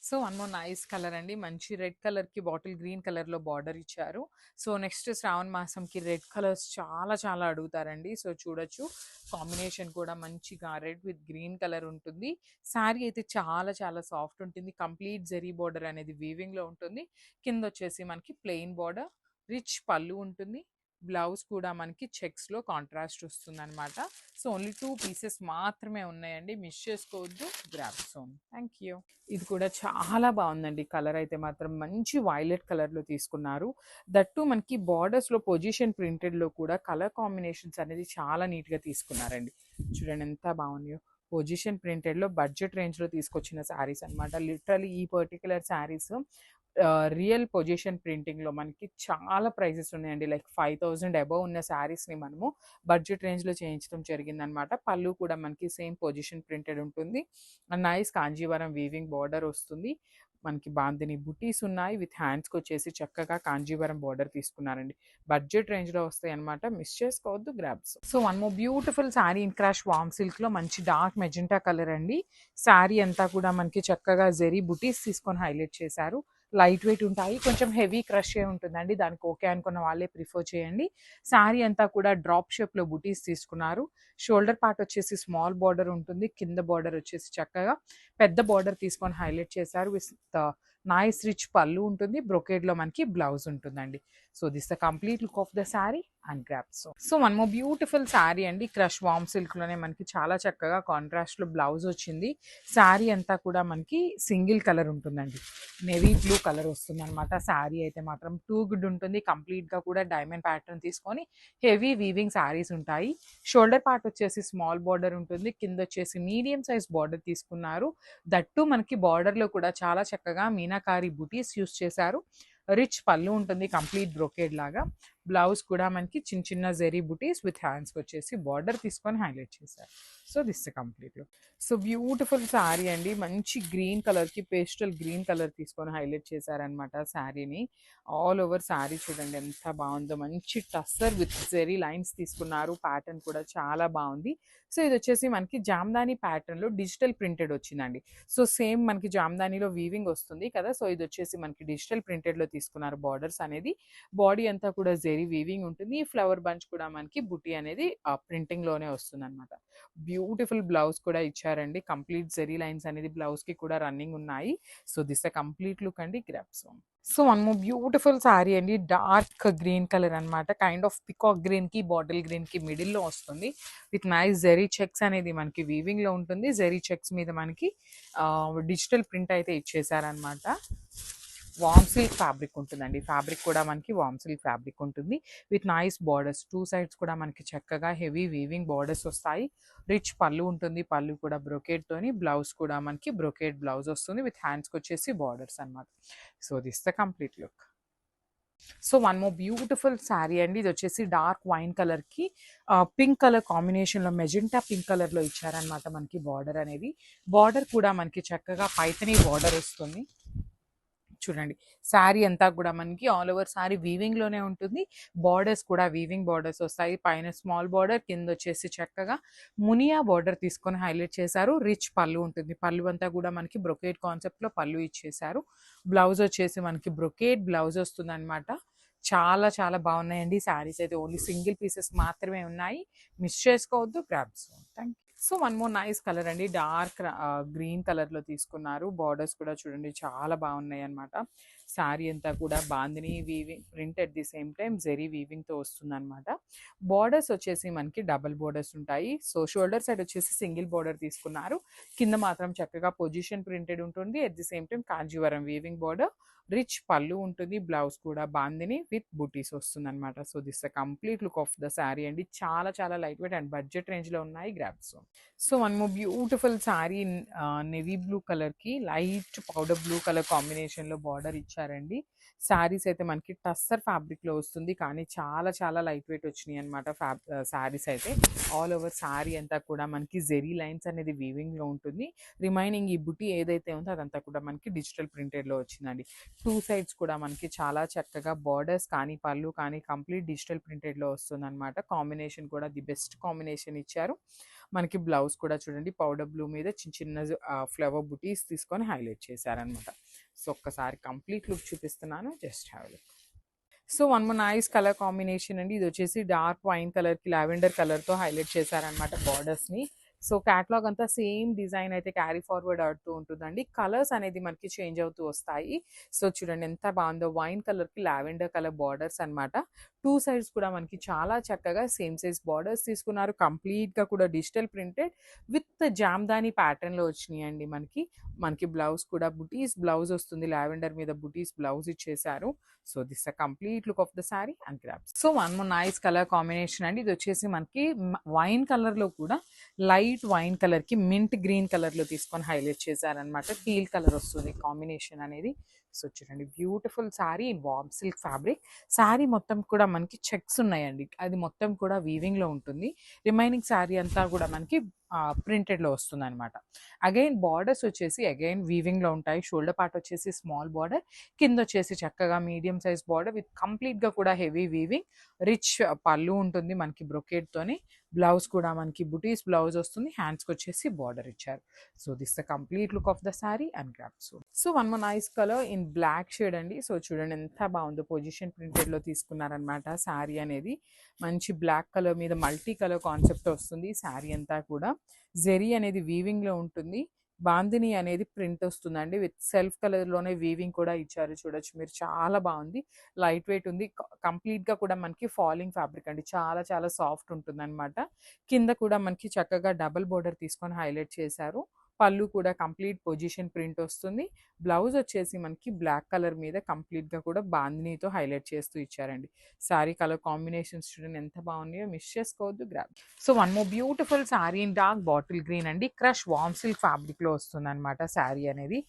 So, one more nice colour అండి. మంచి రెడ్ కలర్‌కి బాటిల్ గ్రీన్ కలర్‌లో బార్డర్ ఇచ్చారు. సో, నెక్స్ట్ శ్రావణ మాసంకి రెడ్ కలర్స్ చాలా చాలా అడుగుతారండి. సో, చూడొచ్చు. కాంబినేషన్ కూడా మంచిగా రెడ్ విత్ గ్రీన్ కలర్ ఉంటుంది. శారీ అయితే చాలా చాలా సాఫ్ట్ ఉంటుంది. కంప్లీట్ జరీ బార్డర్ అనేది వీవింగ్‌లో ఉంటుంది. కిందొచ్చేసి మనకి ప్లెయిన్ బార్డర్, రిచ్ పళ్ళు ఉంటుంది. బ్లౌజ్ కూడా మనకి చెక్స్‌లో కాంట్రాస్ట్ వస్తుందనమాట. సో, ఓన్లీ 2 పీసెస్ మాత్రమే ఉన్నాయండి. మిస్ చేసుకోవద్దు. Grab soon. Thank you. ఇది కూడా చాలా బాగుందండి. కలర్ అయితే మాత్రం మంచి వైలెట్ కలర్‌లో తీసుకున్నారు. దట్ టూ మనకి బార్డర్స్‌లో పొజిషన్ ప్రింటెడ్‌లో కూడా కలర్ కాంబినేషన్స్ అనేది చాలా నీట్‌గా తీసుకున్నారండి. చూడండి ఎంత బాగున్నాయో. పొజిషన్ ప్రింటెడ్‌లో బడ్జెట్ రేంజ్‌లో తీసుకొచ్చిన శారీస్ అనమాట. లిటరల్లీ ఈ పర్టిక్యులర్ శారీస్ రియల్ పొజిషన్ ప్రింటింగ్‌లో మనకి చాలా ప్రైజెస్ ఉన్నాయండి. లైక్ 5000 అబోవ్ ఉన్న శారీస్‌ని మనము బడ్జెట్ రేంజ్‌లో చేయించడం జరిగిందనమాట. పళ్ళు కూడా మనకి సేమ్ పొజిషన్ ప్రింటెడ్ ఉంటుంది. నైస్ కాంజీవరం వీవింగ్ బార్డర్ వస్తుంది. మనకి బాందిని బుటీస్ ఉన్నాయి. విత్ హ్యాండ్స్‌కొచ్చేసి చక్కగా కాంజీవరం బార్డర్ తీసుకున్నారండి. బడ్జెట్ రేంజ్‌లో వస్తాయన్నమాట. మిస్ చేసుకోవద్దు. Grabs. So, one more beautiful sari in crash warm సిల్క్‌లో మంచి డార్క్ మెజెంటా కలర్ అండి. శారీ అంతా కూడా మనకి చక్కగా జెరీ బుటీస్ తీసుకొని హైలైట్ చేశారు. లైట్ వెయిట్ ఉంటాయి. కొంచెం హెవీ క్రషే ఉంటుందండి. దానికి ఓకే అనుకున్న వాళ్ళే ప్రిఫర్ చేయండి. శారీ అంతా కూడా డ్రాప్ షేప్‌లో బుటీస్ తీసుకున్నారు. షోల్డర్ పార్ట్ వచ్చేసి స్మాల్ బార్డర్ ఉంటుంది. కింద బార్డర్ వచ్చేసి చక్కగా పెద్ద బార్డర్ తీసుకొని హైలైట్ చేశారు. విత్ నైస్ రిచ్ పళ్ళు ఉంటుంది. బ్రొకేడ్‌లో మనకి బ్లౌజ్ ఉంటుందండి. So, this the complete look of the sari and grabs. So, one more beautiful sari అండి. క్రష్ వార్మ్ సిల్క్‌లోనే మనకి చాలా చక్కగా కాంట్రాస్ట్‌లో బ్లౌజ్ వచ్చింది. శారీ అంతా కూడా మనకి సింగిల్ కలర్ ఉంటుందండి. నేవీ బ్లూ కలర్ వస్తుందనమాట. శారీ అయితే మాత్రం టూ గుడ్ ఉంటుంది. కంప్లీట్‌గా కూడా డైమండ్ ప్యాటర్న్ తీసుకొని హెవీ వీవింగ్ శారీస్ ఉంటాయి. షోల్డర్ పార్ట్ వచ్చేసి స్మాల్ బార్డర్ ఉంటుంది. కింద వచ్చేసి మీడియం సైజ్ బార్డర్ తీసుకున్నారు. దట్టు మనకి బార్డర్‌లో కూడా చాలా చక్కగా మీనాకారి బుటీస్ యూస్ చేశారు. రిచ్ పళ్ళు ఉంటుంది. కంప్లీట్ బ్రొకేడ్ లాగా. బ్లౌజ్ కూడా మనకి చిన్న చిన్న జెరీ బుటీస్ విత్ హ్యాండ్స్‌కి వచ్చేసి బార్డర్ తీసుకొని హైలైట్ చేశారు. So, this the complete look. So, beautiful sari అండి. మంచి గ్రీన్ కలర్‌కి పేస్టల్ గ్రీన్ కలర్ తీసుకొని హైలైట్ చేశారనమాట శారీని. ఆల్ ఓవర్ శారీ చూడండి ఎంత బాగుందో. మంచి టస్సర్ విత్ జెరీ లైన్స్ తీసుకున్నారు. ప్యాటర్న్ కూడా చాలా బాగుంది. సో, ఇది వచ్చేసి మనకి జామ్దాని ప్యాటర్న్‌లో డిజిటల్ ప్రింటెడ్ వచ్చిందండి. సో, సేమ్ మనకి జామ్దానిలో వీవింగ్ వస్తుంది కదా! సో, ఇది వచ్చేసి మనకి డిజిటల్ ప్రింటెడ్‌లో తీసుకున్నారు బార్డర్స్ అనేది. బాడీ అంతా కూడా జెరీ వీవింగ్ ఉంటుంది. ఈ ఫ్లవర్ బంచ్ కూడా మనకి బుటీ అనేది ప్రింటింగ్‌లోనే వస్తుందనమాట. బ్యూటిఫుల్ బ్లౌజ్ కూడా ఇచ్చారండి. కంప్లీట్ జెరీ లైన్స్ అనేది బ్లౌజ్‌కి కూడా రన్నింగ్ ఉన్నాయి. So, this the complete look అండి. Grabs. So, one more beautiful sari అండి. డార్క్ గ్రీన్ కలర్ అనమాట. కైండ్ ఆఫ్ పికాక్ గ్రీన్‌కి, బాటిల్ గ్రీన్‌కి మిడిల్‌లో వస్తుంది. విత్ నైస్ జెరీ చెక్స్ అనేది మనకి వీవింగ్‌లో ఉంటుంది. జెరీ చెక్స్ మీద మనకి డిజిటల్ ప్రింట్ అయితే ఇచ్చేసారనమాట. వామ్ సిల్క్ ఫ్యాబ్రిక్ ఉంటుందండి. ఫ్యాబ్రిక్ కూడా మనకి వామ్ సిల్క్ ఫ్యాబ్రిక్ ఉంటుంది విత్ నైస్ బార్డర్స్. 2 సైడ్స్ కూడా మనకి చక్కగా హెవీ వీవింగ్ బార్డర్స్ వస్తాయి. రిచ్ పళ్ళు ఉంటుంది. పళ్ళు కూడా బ్రొకేడ్ తోని, బ్లౌజ్ కూడా మనకి బ్రొకేడ్ బ్లౌజ్ వస్తుంది విత్ హ్యాండ్స్కి వచ్చేసి బార్డర్స్ అన్నమాట. So this the complete look. So one more beautiful sari అండి. ఇది వచ్చేసి డార్క్ వైన్ కలర్ కి పింక్ కలర్ కాంబినేషన్ లో, మెజెంటా పింక్ కలర్ లో ఇచ్చారనమాట మనకి బార్డర్ అనేది. బార్డర్ కూడా మనకి చక్కగా పైతని బార్డర్ వస్తుంది. చూడండి, శారీ అంతా కూడా మనకి ఆల్ ఓవర్ శారీ వీవింగ్ లోనే ఉంటుంది. బార్డర్స్ కూడా వీవింగ్ బార్డర్స్ వస్తాయి. పైన స్మాల్ బార్డర్, కింద వచ్చేసి చక్కగా మునియా బార్డర్ తీసుకొని హైలైట్ చేశారు. రిచ్ పళ్ళు ఉంటుంది. పళ్ళు అంతా కూడా మనకి బ్రొకేడ్ కాన్సెప్ట్ లో పళ్ళు ఇచ్చేసారు. బ్లౌజ్ వచ్చేసి మనకి బ్రొకేడ్ బ్లౌజ్ వస్తుంది అనమాట. చాలా చాలా బాగున్నాయండి శారీస్ అయితే. ఓన్లీ సింగిల్ పీసెస్ మాత్రమే ఉన్నాయి, మిస్ చేసుకోవద్దు. Grabs. Thank you. So one more nice colour అండి. డార్క్ గ్రీన్ కలర్ లో తీసుకున్నారు. బార్డర్స్ కూడా చూడండి చాలా బాగున్నాయి అనమాట. శారీ అంతా కూడా bandhani weaving print, at the same time zari weaving తో వస్తుంది అనమాట. బార్డర్స్ వచ్చేసి మనకి డబుల్ బార్డర్స్ ఉంటాయి. సో షోల్డర్ సైడ్ వచ్చేసి సింగిల్ బార్డర్ తీసుకున్నారు. కింద మాత్రం చక్కగా పొజిషన్ ప్రింటెడ్ ఉంటుంది. At the same time Kanjeevaram weaving border. Rich pallu ఉంటుంది. బ్లౌజ్ కూడా బాందిని విత్ బుటీస్ వస్తుంది అనమాట. So this the complete look of the sari అండి. చాలా చాలా light weight and budget range లో ఉన్నాయి. Grabs. So one more beautiful saree, navy blue colour కి light powder blue colour combination లో బార్డర్ ఇచ్చారండి. శారీస్ అయితే మనకి టస్సర్ ఫ్యాబ్రిక్ లో వస్తుంది, కానీ చాలా చాలా లైట్ వెయిట్ వచ్చినాయి అనమాట. శారీస్ అయితే ఆల్ ఓవర్ శారీ అంతా కూడా మనకి జెరీ లైన్స్ అనేది వీవింగ్ లో ఉంటుంది. రిమైనింగ్ ఈ బుటీ ఏదైతే ఉందో అదంతా కూడా మనకి డిజిటల్ ప్రింటెడ్ లో వచ్చిందండి. 2 సైడ్స్ కూడా మనకి చాలా చక్కగా బార్డర్స్ కానీ, పళ్ళు కానీ కంప్లీట్ డిజిటల్ ప్రింటెడ్ లో వస్తుంది అనమాట. కాంబినేషన్ కూడా ది బెస్ట్ కాంబినేషన్ ఇచ్చారు. మనకి బ్లౌజ్ కూడా చూడండి పౌడర్ బ్లూ మీద చిన్న చిన్న ఫ్లవర్ బుటీస్ తీసుకొని హైలైట్ చేశారనమాట. సో ఒక్కసారి కంప్లీట్ లుక్ చూపిస్తున్నాను, just have look. So one more nice colour combination అండి. ఇది వచ్చేసి డార్క్ వైన్ కలర్ కి లావెండర్ కలర్ తో హైలైట్ చేశారనమాట బార్డర్స్ ని. సో క్యాటలాగ్ అంతా సేమ్ డిజైన్ అయితే క్యారీ ఫార్వర్డ్ అవుతూ ఉంటుందండి. కలర్స్ అనేది మనకి చేంజ్ అవుతూ వస్తాయి. సో చూడండి ఎంత బాగుందో. వైన్ కలర్ కి లావెండర్ కలర్ బార్డర్స్ అనమాట. 2 సైడ్స్ కూడా మనకి చాలా చక్కగా సేమ్ సైజ్ బార్డర్స్ తీసుకున్నారు. కంప్లీట్ గా కూడా digital printed with Jamdani pattern లో వచ్చినాయండి. మనకి బ్లౌజ్ కూడా బుటీస్ బ్లౌజ్ వస్తుంది. లావెండర్ మీద బుటీస్ బ్లౌజ్ ఇచ్చేసారు. So this the complete look of the sari and grabs. So one more nice colour combination అండి. ఇది వచ్చేసి మనకి వైన్ కలర్ లో కూడా లైట్ వైన్ కలర్ కి మింట్ గ్రీన్ కలర్ లో తీసుకొని హైలైట్ చేశారనమాట. టీల్ కలర్ వస్తుంది కాంబినేషన్ అనేది. సో చూడండి beautiful sari in warm silk fabric. Sari మొత్తం కూడా మనకి చెక్స్ ఉన్నాయండి. అది మొత్తం కూడా వీవింగ్ లో ఉంటుంది. రిమైనింగ్ శారీ అంతా కూడా మనకి ప్రింటెడ్ లో వస్తుంది అనమాట. అగైన్ బార్డర్స్ వచ్చేసి అగైన్ వీవింగ్ లో ఉంటాయి. షోల్డర్ పార్ట్ వచ్చేసి స్మాల్ బార్డర్, కింద వచ్చేసి చక్కగా medium size border with complete గా కూడా హెవీ వీవింగ్. రిచ్ పళ్ళు ఉంటుంది మనకి బ్రొకేడ్ తోని. బ్లౌజ్ కూడా మనకి బుటీస్ బ్లౌజ్ వస్తుంది. హ్యాండ్స్ కి వచ్చేసి బార్డర్ ఇచ్చారు. So this the complete look of the sari and grabs. So one more nice colour in black shade అండి. సో చూడండి ఎంత బాగుందో. పొజిషన్ ప్రింటెడ్ లో తీసుకున్నారనమాట శారీ అనేది. మంచి బ్లాక్ కలర్ మీద మల్టీ కలర్ కాన్సెప్ట్ వస్తుంది. శారీ అంతా కూడా జెరీ అనేది వీవింగ్ లో ఉంటుంది. బాందిని అనేది ప్రింట్ వస్తుందండి. విత్ సెల్ఫ్ కలర్ లోనే వీవింగ్ కూడా ఇచ్చారు. చూడొచ్చు మీరు, చాలా బాగుంది. లైట్ వెయిట్ ఉంది. కంప్లీట్ గా కూడా మనకి ఫాలింగ్ ఫ్యాబ్రిక్ అండి. చాలా చాలా సాఫ్ట్ ఉంటుంది అనమాట. కింద కూడా మనకి చక్కగా డబుల్ బోర్డర్ తీసుకొని హైలైట్ చేశారు. పళ్ళు కూడా కంప్లీట్ పొజిషన్ ప్రింట్ వస్తుంది. బ్లౌజ్ వచ్చేసి మనకి బ్లాక్ కలర్ మీద కంప్లీట్ గా కూడా బాందినీతో హైలైట్ చేస్తూ ఇచ్చారండి. శారీ కలర్ కాంబినేషన్స్ చూడండి ఎంత బాగున్నాయో, మిస్ చేసుకోవద్దు. Grab. So one more beautiful sari in dark bottle green అండి. క్రష్ వామ్ సిల్క్ ఫ్యాబ్రిక్ లో వస్తుంది అనమాట శారీ అనేది.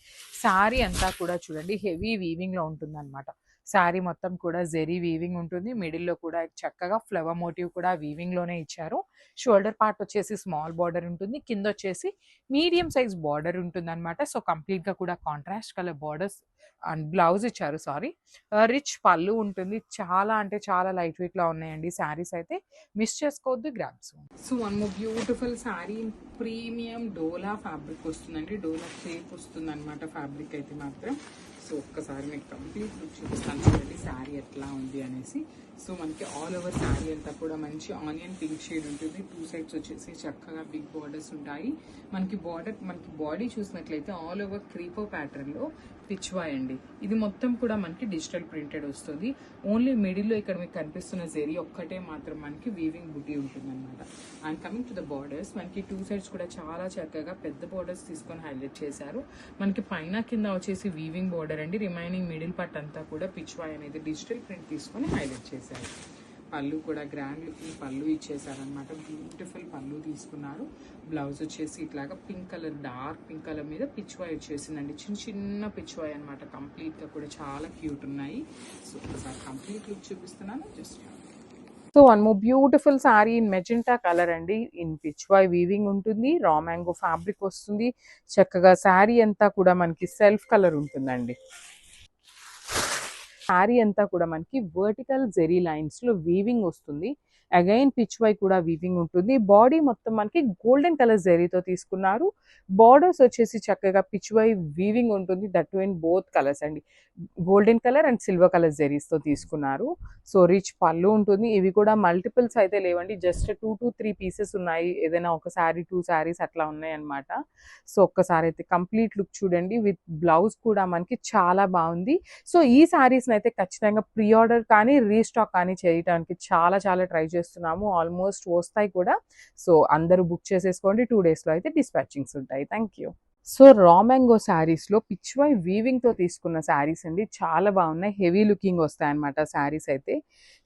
శారీ అంతా కూడా చూడండి హెవీ వీవింగ్ లో ఉంటుంది అనమాట. శారీ మొత్తం కూడా జెరీ వీవింగ్ ఉంటుంది. మిడిల్లో కూడా చక్కగా ఫ్లవర్ మోటివ్ కూడా వీవింగ్ లోనే ఇచ్చారు. షోల్డర్ పార్ట్ వచ్చేసి స్మాల్ బార్డర్ ఉంటుంది. కింద వచ్చేసి మీడియం సైజ్ బార్డర్ ఉంటుంది అనమాట. సో కంప్లీట్ గా కూడా contrast colour borders and blouse ఇచ్చారు. సారీ, రిచ్ పళ్ళు ఉంటుంది. చాలా అంటే చాలా లైట్ వెయిట్ లా ఉన్నాయండి శారీస్ అయితే, మిస్ చేసుకోవద్దు. Grabs. So one more beautiful saree premium dola fabric వస్తుందండి. డోలా షేప్ వస్తుంది అనమాట ఫ్యాబ్రిక్ అయితే మాత్రం. సో ఒక్కసారి మీకు కంప్లీట్ లుక్ చూపిస్తాను చూడండి శారీ ఎట్లా ఉంది అనేసి. సో మనకి ఆల్ ఓవర్ శారీ అంతా కూడా మంచి ఆనియన్ పింక్ షేడ్ ఉంటుంది. 2 సైడ్స్ వచ్చేసి చక్కగా బిగ్ బార్డర్స్ ఉంటాయి. మనకి బాడీ చూసినట్లయితే ఆల్ ఓవర్ క్రీపర్ ప్యాటర్న్ లో పిచ్ వై పిచ్వాయ్ అండి. ఇది మొత్తం కూడా మనకి డిజిటల్ ప్రింటెడ్ వస్తుంది. ఓన్లీ మిడిల్లో ఇక్కడ మీకు కనిపిస్తున్న జెరీ ఒక్కటే మాత్రం మనకి వీవింగ్ బుటీ ఉంటుంది అనమాట. And coming to the borders, మనకి 2 సైడ్స్ కూడా చాలా చక్కగా పెద్ద బార్డర్స్ తీసుకొని హైలైట్ చేశారు. మనకి పైన కింద వచ్చేసి వీవింగ్ బార్డర్ అండి. రిమైనింగ్ మిడిల్ పార్ట్ అంతా కూడా పిచ్వాయ్ అనేది డిజిటల్ ప్రింట్ తీసుకొని హైలైట్ చేశారు. పళ్ళు కూడా గ్రాండ్ లుకింగ్ పళ్ళు ఇచ్చేసారనమాట. బ్యూటిఫుల్ పళ్ళు తీసుకున్నారు. బ్లౌజ్ వచ్చేసి ఇట్లాగా pink colour, dark pink colour మీద పిచ్వాయ్ వచ్చేసిందండి. చిన్న చిన్న పిచ్వాయ్ అనమాట. కంప్లీట్గా కూడా చాలా క్యూట్ ఉన్నాయి. సో ఒకసారి కంప్లీట్ లుక్ చూపిస్తున్నాను. Just so one more beautiful sari in magenta colour అండి. ఇన్ పిచ్వాయ్ వీవింగ్ ఉంటుంది. రా మ్యాంగో ఫ్యాబ్రిక్ వస్తుంది. చక్కగా శారీ అంతా కూడా మనకి సెల్ఫ్ కలర్ ఉంటుందండి. శారీ అంతా కూడా మనకి వర్టికల్ జెరీ లైన్స్ లో వీవింగ్ వస్తుంది. అగైన్ పిచ్వాయ్ కూడా వీవింగ్ ఉంటుంది. బాడీ మొత్తం మనకి గోల్డెన్ కలర్ జెరీతో తీసుకున్నారు. బార్డర్స్ వచ్చేసి చక్కగా పిచ్వాయ్ వీవింగ్ ఉంటుంది. దట్ ఇన్ బోత్ కలర్స్ అండి. Golden colour and silver colour zaris తో తీసుకున్నారు. సో రిచ్ పళ్ళు ఉంటుంది. ఇవి కూడా మల్టిపుల్స్ అయితే లేవండి. జస్ట్ 2 to 3 పీసెస్ ఉన్నాయి. ఏదైనా ఒక శారీ 2 శారీస్ అట్లా ఉన్నాయి అనమాట. సో ఒక్కసారి అయితే కంప్లీట్ లుక్ చూడండి. విత్ బ్లౌజ్ కూడా మనకి చాలా బాగుంది. సో ఈ శారీస్ని అయితే ఖచ్చితంగా ప్రీ ఆర్డర్ కానీ రీస్టాక్ కానీ చేయడానికి చాలా చాలా ట్రై చేస్తున్నాము. ఆల్మోస్ట్ వస్తాయి కూడా. సో అందరూ బుక్ చేసేసుకోండి. 2 డేస్లో అయితే డిస్పాచింగ్స్ ఉంటాయి. Thank you. So raw mango శారీస్లో పిచ్వాయ్ వీవింగ్తో తీసుకున్న శారీస్ అండి. చాలా బాగున్నాయి. హెవీ లుకింగ్ వస్తాయి అనమాట శారీస్ అయితే.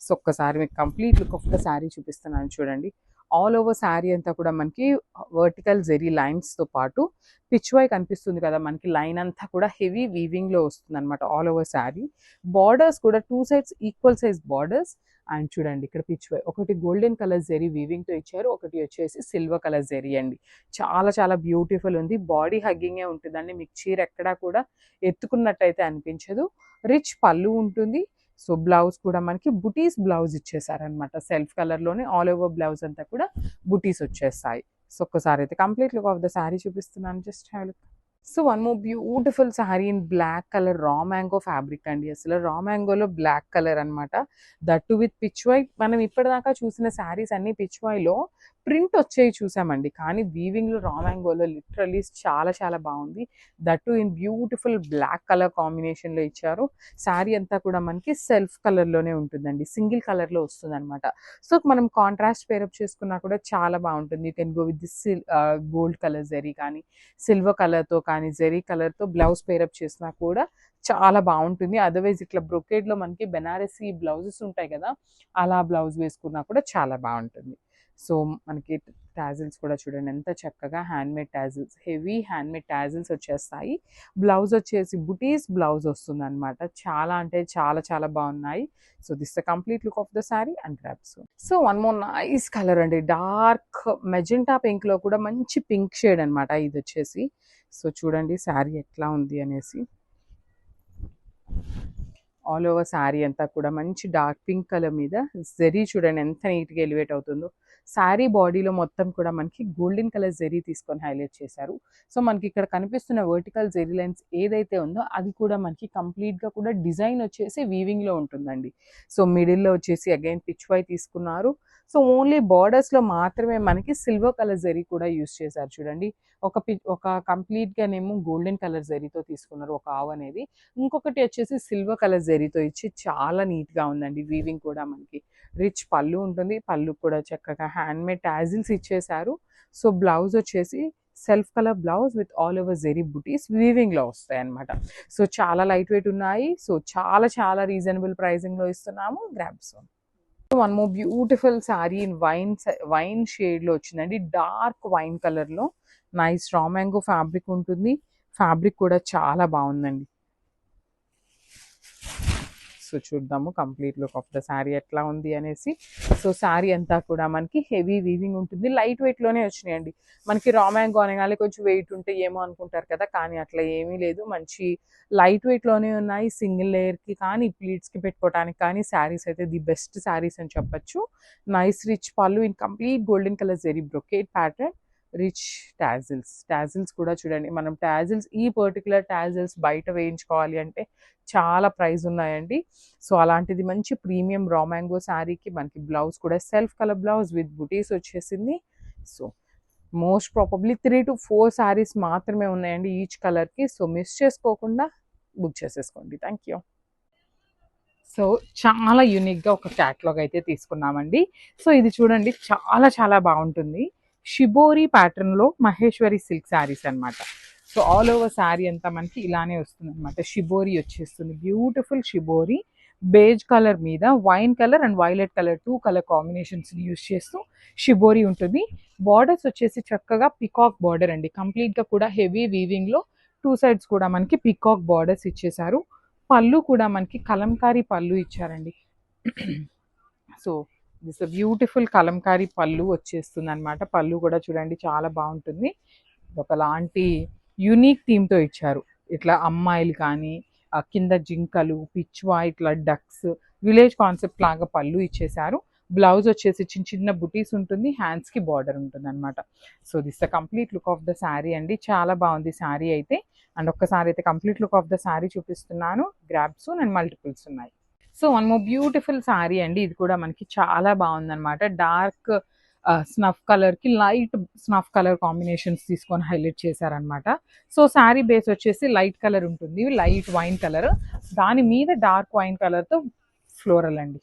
సో ఒక్కసారి మీకు complete look of the sari చూపిస్తున్నాను చూడండి. ఆల్ ఓవర్ శారీ అంతా కూడా మనకి వర్టికల్ జెరీ లైన్స్తో పాటు పిచ్వాయ్ కనిపిస్తుంది కదా, మనకి లైన్ అంతా కూడా హెవీ వీవింగ్లో వస్తుంది అనమాట ఆల్ ఓవర్ శారీ. బార్డర్స్ కూడా 2 sides equal size borders. And చూడండి ఇక్కడ పిచ్వాయ్ ఒకటి గోల్డెన్ కలర్ జెరీ వీవింగ్తో ఇచ్చారు. ఒకటి వచ్చేసి సిల్వర్ కలర్ జెరీ అండి. చాలా చాలా బ్యూటిఫుల్ ఉంది. బాడీ హగ్గింగే ఉంటుందండి. మీకు చీర ఎక్కడా కూడా ఎత్తుకున్నట్టయితే అనిపించదు. రిచ్ పళ్ళు ఉంటుంది. సో బ్లౌజ్ కూడా మనకి బుటీస్ బ్లౌజ్ ఇచ్చేసారనమాట. సెల్ఫ్ కలర్లోనే ఆల్ ఓవర్ బ్లౌజ్ అంతా కూడా బుటీస్ వచ్చేస్తాయి. సో ఒక్కసారి అయితే complete look of the sari చూపిస్తున్నాను. Just have look. So one more beautiful sari in black colour raw mango fabric అండి. అసలు రా మ్యాంగోలో బ్లాక్ కలర్ అనమాట. That with pichwai. మనం ఇప్పటిదాకా చూసిన శారీస్ అన్ని పిచ్వాయ్లో ప్రింట్ వచ్చేవి చూసామండి. కానీ వీవింగ్లో రా మ్యాంగోలో లిటరలీ చాలా చాలా బాగుంది. That in beautiful black colour కాంబినేషన్లో ఇచ్చారు. శారీ అంతా కూడా మనకి సెల్ఫ్ కలర్లోనే ఉంటుందండి. సింగిల్ కలర్లో వస్తుంది అనమాట. సో మనం కాంట్రాస్ట్ పేరప్ చేసుకున్నా కూడా చాలా బాగుంటుంది. You can go with this gold colour zari కానీ సిల్వర్ కలర్తో కానీ జెరీ కలర్తో బ్లౌజ్ పేరప్ చేసినా కూడా చాలా బాగుంటుంది. అదర్వైజ్ ఇట్లా బ్రొకేడ్లో మనకి బెనారసీ బ్లౌజెస్ ఉంటాయి కదా, అలా బ్లౌజ్ వేసుకున్నా కూడా చాలా బాగుంటుంది. సో మనకి టాజిల్స్ కూడా చూడండి ఎంత చక్కగా handmade tassels, heavy handmade tassels వచ్చేస్తాయి. బ్లౌజ్ వచ్చేసి బుటీస్ బ్లౌజ్ వస్తుంది అనమాట. చాలా అంటే చాలా చాలా బాగున్నాయి. So this the complete look of the sari and grasp. So one more nice colour అండి. డార్క్ మెజెంటా పింక్ లో కూడా మంచి పింక్ షేడ్ అనమాట ఇది వచ్చేసి. సో చూడండి శారీ ఎట్లా ఉంది అనేసి. ఆల్ ఓవర్ శారీ అంతా కూడా మంచి డార్క్ పింక్ కలర్ మీద జెరీ చూడండి ఎంత నీట్గా ఎలివేట్ అవుతుందో. శారీ బాడీలో మొత్తం కూడా మనకి గోల్డెన్ కలర్ జెరీ తీసుకొని హైలైట్ చేశారు. సో మనకి ఇక్కడ కనిపిస్తున్న వర్టికల్ జెరీ లైన్స్ ఏదైతే ఉందో అది కూడా మనకి కంప్లీట్గా కూడా డిజైన్ వచ్చేసి వీవింగ్లో ఉంటుందండి. సో మిడిల్లో వచ్చేసి అగైన్ పిచ్వాయ్ తీసుకున్నారు. సో ఓన్లీ బార్డర్స్లో మాత్రమే మనకి సిల్వర్ కలర్ జెరీ కూడా యూస్ చేశారు చూడండి. ఒక కంప్లీట్గానేమో గోల్డెన్ కలర్ జెరీతో తీసుకున్నారు ఒక ఆవు అనేది. ఇంకొకటి వచ్చేసి సిల్వర్ కలర్ జెరీతో ఇచ్చి చాలా నీట్గా ఉందండి. వీవింగ్ కూడా మనకి రిచ్ పళ్ళు ఉంటుంది. పళ్ళు కూడా చక్కగా హ్యాండ్మేడ్ టాజిల్స్ ఇచ్చేసారు. సో బ్లౌజ్ వచ్చేసి self colour blouse with all over zari butis వీవింగ్లో వస్తాయి అనమాట. సో చాలా లైట్ వెయిట్ ఉన్నాయి. సో చాలా చాలా రీజనబుల్ ప్రైజింగ్లో ఇస్తున్నాము. Grabs. One more beautiful sari in wine షేడ్లో వచ్చిందండి. డార్క్ వైన్ కలర్లో నైస్ రా మ్యాంగో ఫ్యాబ్రిక్ ఉంటుంది. ఫ్యాబ్రిక్ కూడా చాలా బాగుందండి. సో చూద్దాము complete look of the sari ఎట్లా ఉంది అనేసి. సో శారీ అంతా కూడా మనకి హెవీ వీవింగ్ ఉంటుంది. లైట్ వెయిట్లోనే వచ్చినాయండి. మనకి రా మ్యాంగో అనగానే కొంచెం వెయిట్ ఉంటే ఏమో అనుకుంటారు కదా, కానీ అట్లా ఏమీ లేదు. మంచి లైట్ వెయిట్లోనే ఉన్నాయి. సింగిల్ లేయర్కి కానీ ప్లీట్స్కి పెట్టుకోవడానికి కానీ శారీస్ అయితే ది బెస్ట్ శారీస్ అని చెప్పచ్చు. Nice rich pallu in complete golden colour zari brocade pattern. Rich tassels కూడా చూడండి. మనం టాజిల్స్ ఈ పర్టికులర్ టాజిల్స్ బయట వేయించుకోవాలి అంటే చాలా ప్రైస్ ఉన్నాయండి. సో అలాంటిది మంచి ప్రీమియం రా మ్యాంగో శారీకి మనకి బ్లౌజ్ కూడా సెల్ఫ్ కలర్ బ్లౌజ్ విత్ బుటీస్ వచ్చేసింది. So most probably 3 to 4 saris మాత్రమే ఉన్నాయండి ఈచ్ కలర్కి. సో మిస్ చేసుకోకుండా బుక్ చేసేసుకోండి. Thank you. సో చాలా యూనిక్గా ఒక క్యాటలాగ్ అయితే తీసుకున్నామండి. సో ఇది చూడండి, చాలా చాలా బాగుంటుంది. షిబోరి ప్యాటర్న్లో మహేశ్వరి సిల్క్ శారీస్ అనమాట. సో ఆల్ ఓవర్ శారీ అంతా మనకి ఇలానే వస్తుంది అనమాట. షిబోరి వచ్చేస్తుంది, బ్యూటిఫుల్ షిబోరి. బేజ్ కలర్ మీద wine colour and violet colour 2 colour combinations use చేస్తూ షిబోరి ఉంటుంది. బార్డర్స్ వచ్చేసి చక్కగా పికాక్ బార్డర్ అండి, కంప్లీట్గా కూడా హెవీ వీవింగ్లో 2 సైడ్స్ కూడా మనకి పికాక్ బార్డర్స్ ఇచ్చేసారు. పళ్ళు కూడా మనకి కలంకారీ పళ్ళు ఇచ్చారండి. సో దిస్ బ్యూటిఫుల్ కలంకారీ పళ్ళు వచ్చేస్తుంది అనమాట. పళ్ళు కూడా చూడండి చాలా బాగుంటుంది, ఒకలాంటి యూనిక్ థీమ్తో ఇచ్చారు. ఇట్లా అమ్మాయిలు కానీ కింద జింకలు, పిచ్వా, ఇట్లా డక్స్, విలేజ్ కాన్సెప్ట్ లాగా పళ్ళు ఇచ్చేసారు. బ్లౌజ్ వచ్చేసి చిన్న చిన్న బుటీస్ ఉంటుంది, హ్యాండ్స్కి బార్డర్ ఉంటుంది అనమాట. So this the complete look of the sari అండి. చాలా బాగుంది శారీ అయితే. అండ్ ఒక్కసారి అయితే complete look of the sari చూపిస్తున్నాను. గ్రాబ్స్ అండ్ మల్టిపుల్స్ ఉన్నాయి. So one more beautiful sari అండి. ఇది కూడా మనకి చాలా బాగుందన్నమాట. డార్క్ స్నఫ్ కలర్కి లైట్ స్నఫ్ కలర్ కాంబినేషన్స్ తీసుకొని హైలైట్ చేశారనమాట. సో శారీ బేస్ వచ్చేసి లైట్ కలర్ ఉంటుంది, లైట్ వైన్ కలర్, దాని మీద డార్క్ వైన్ కలర్తో ఫ్లోరల్ అండి.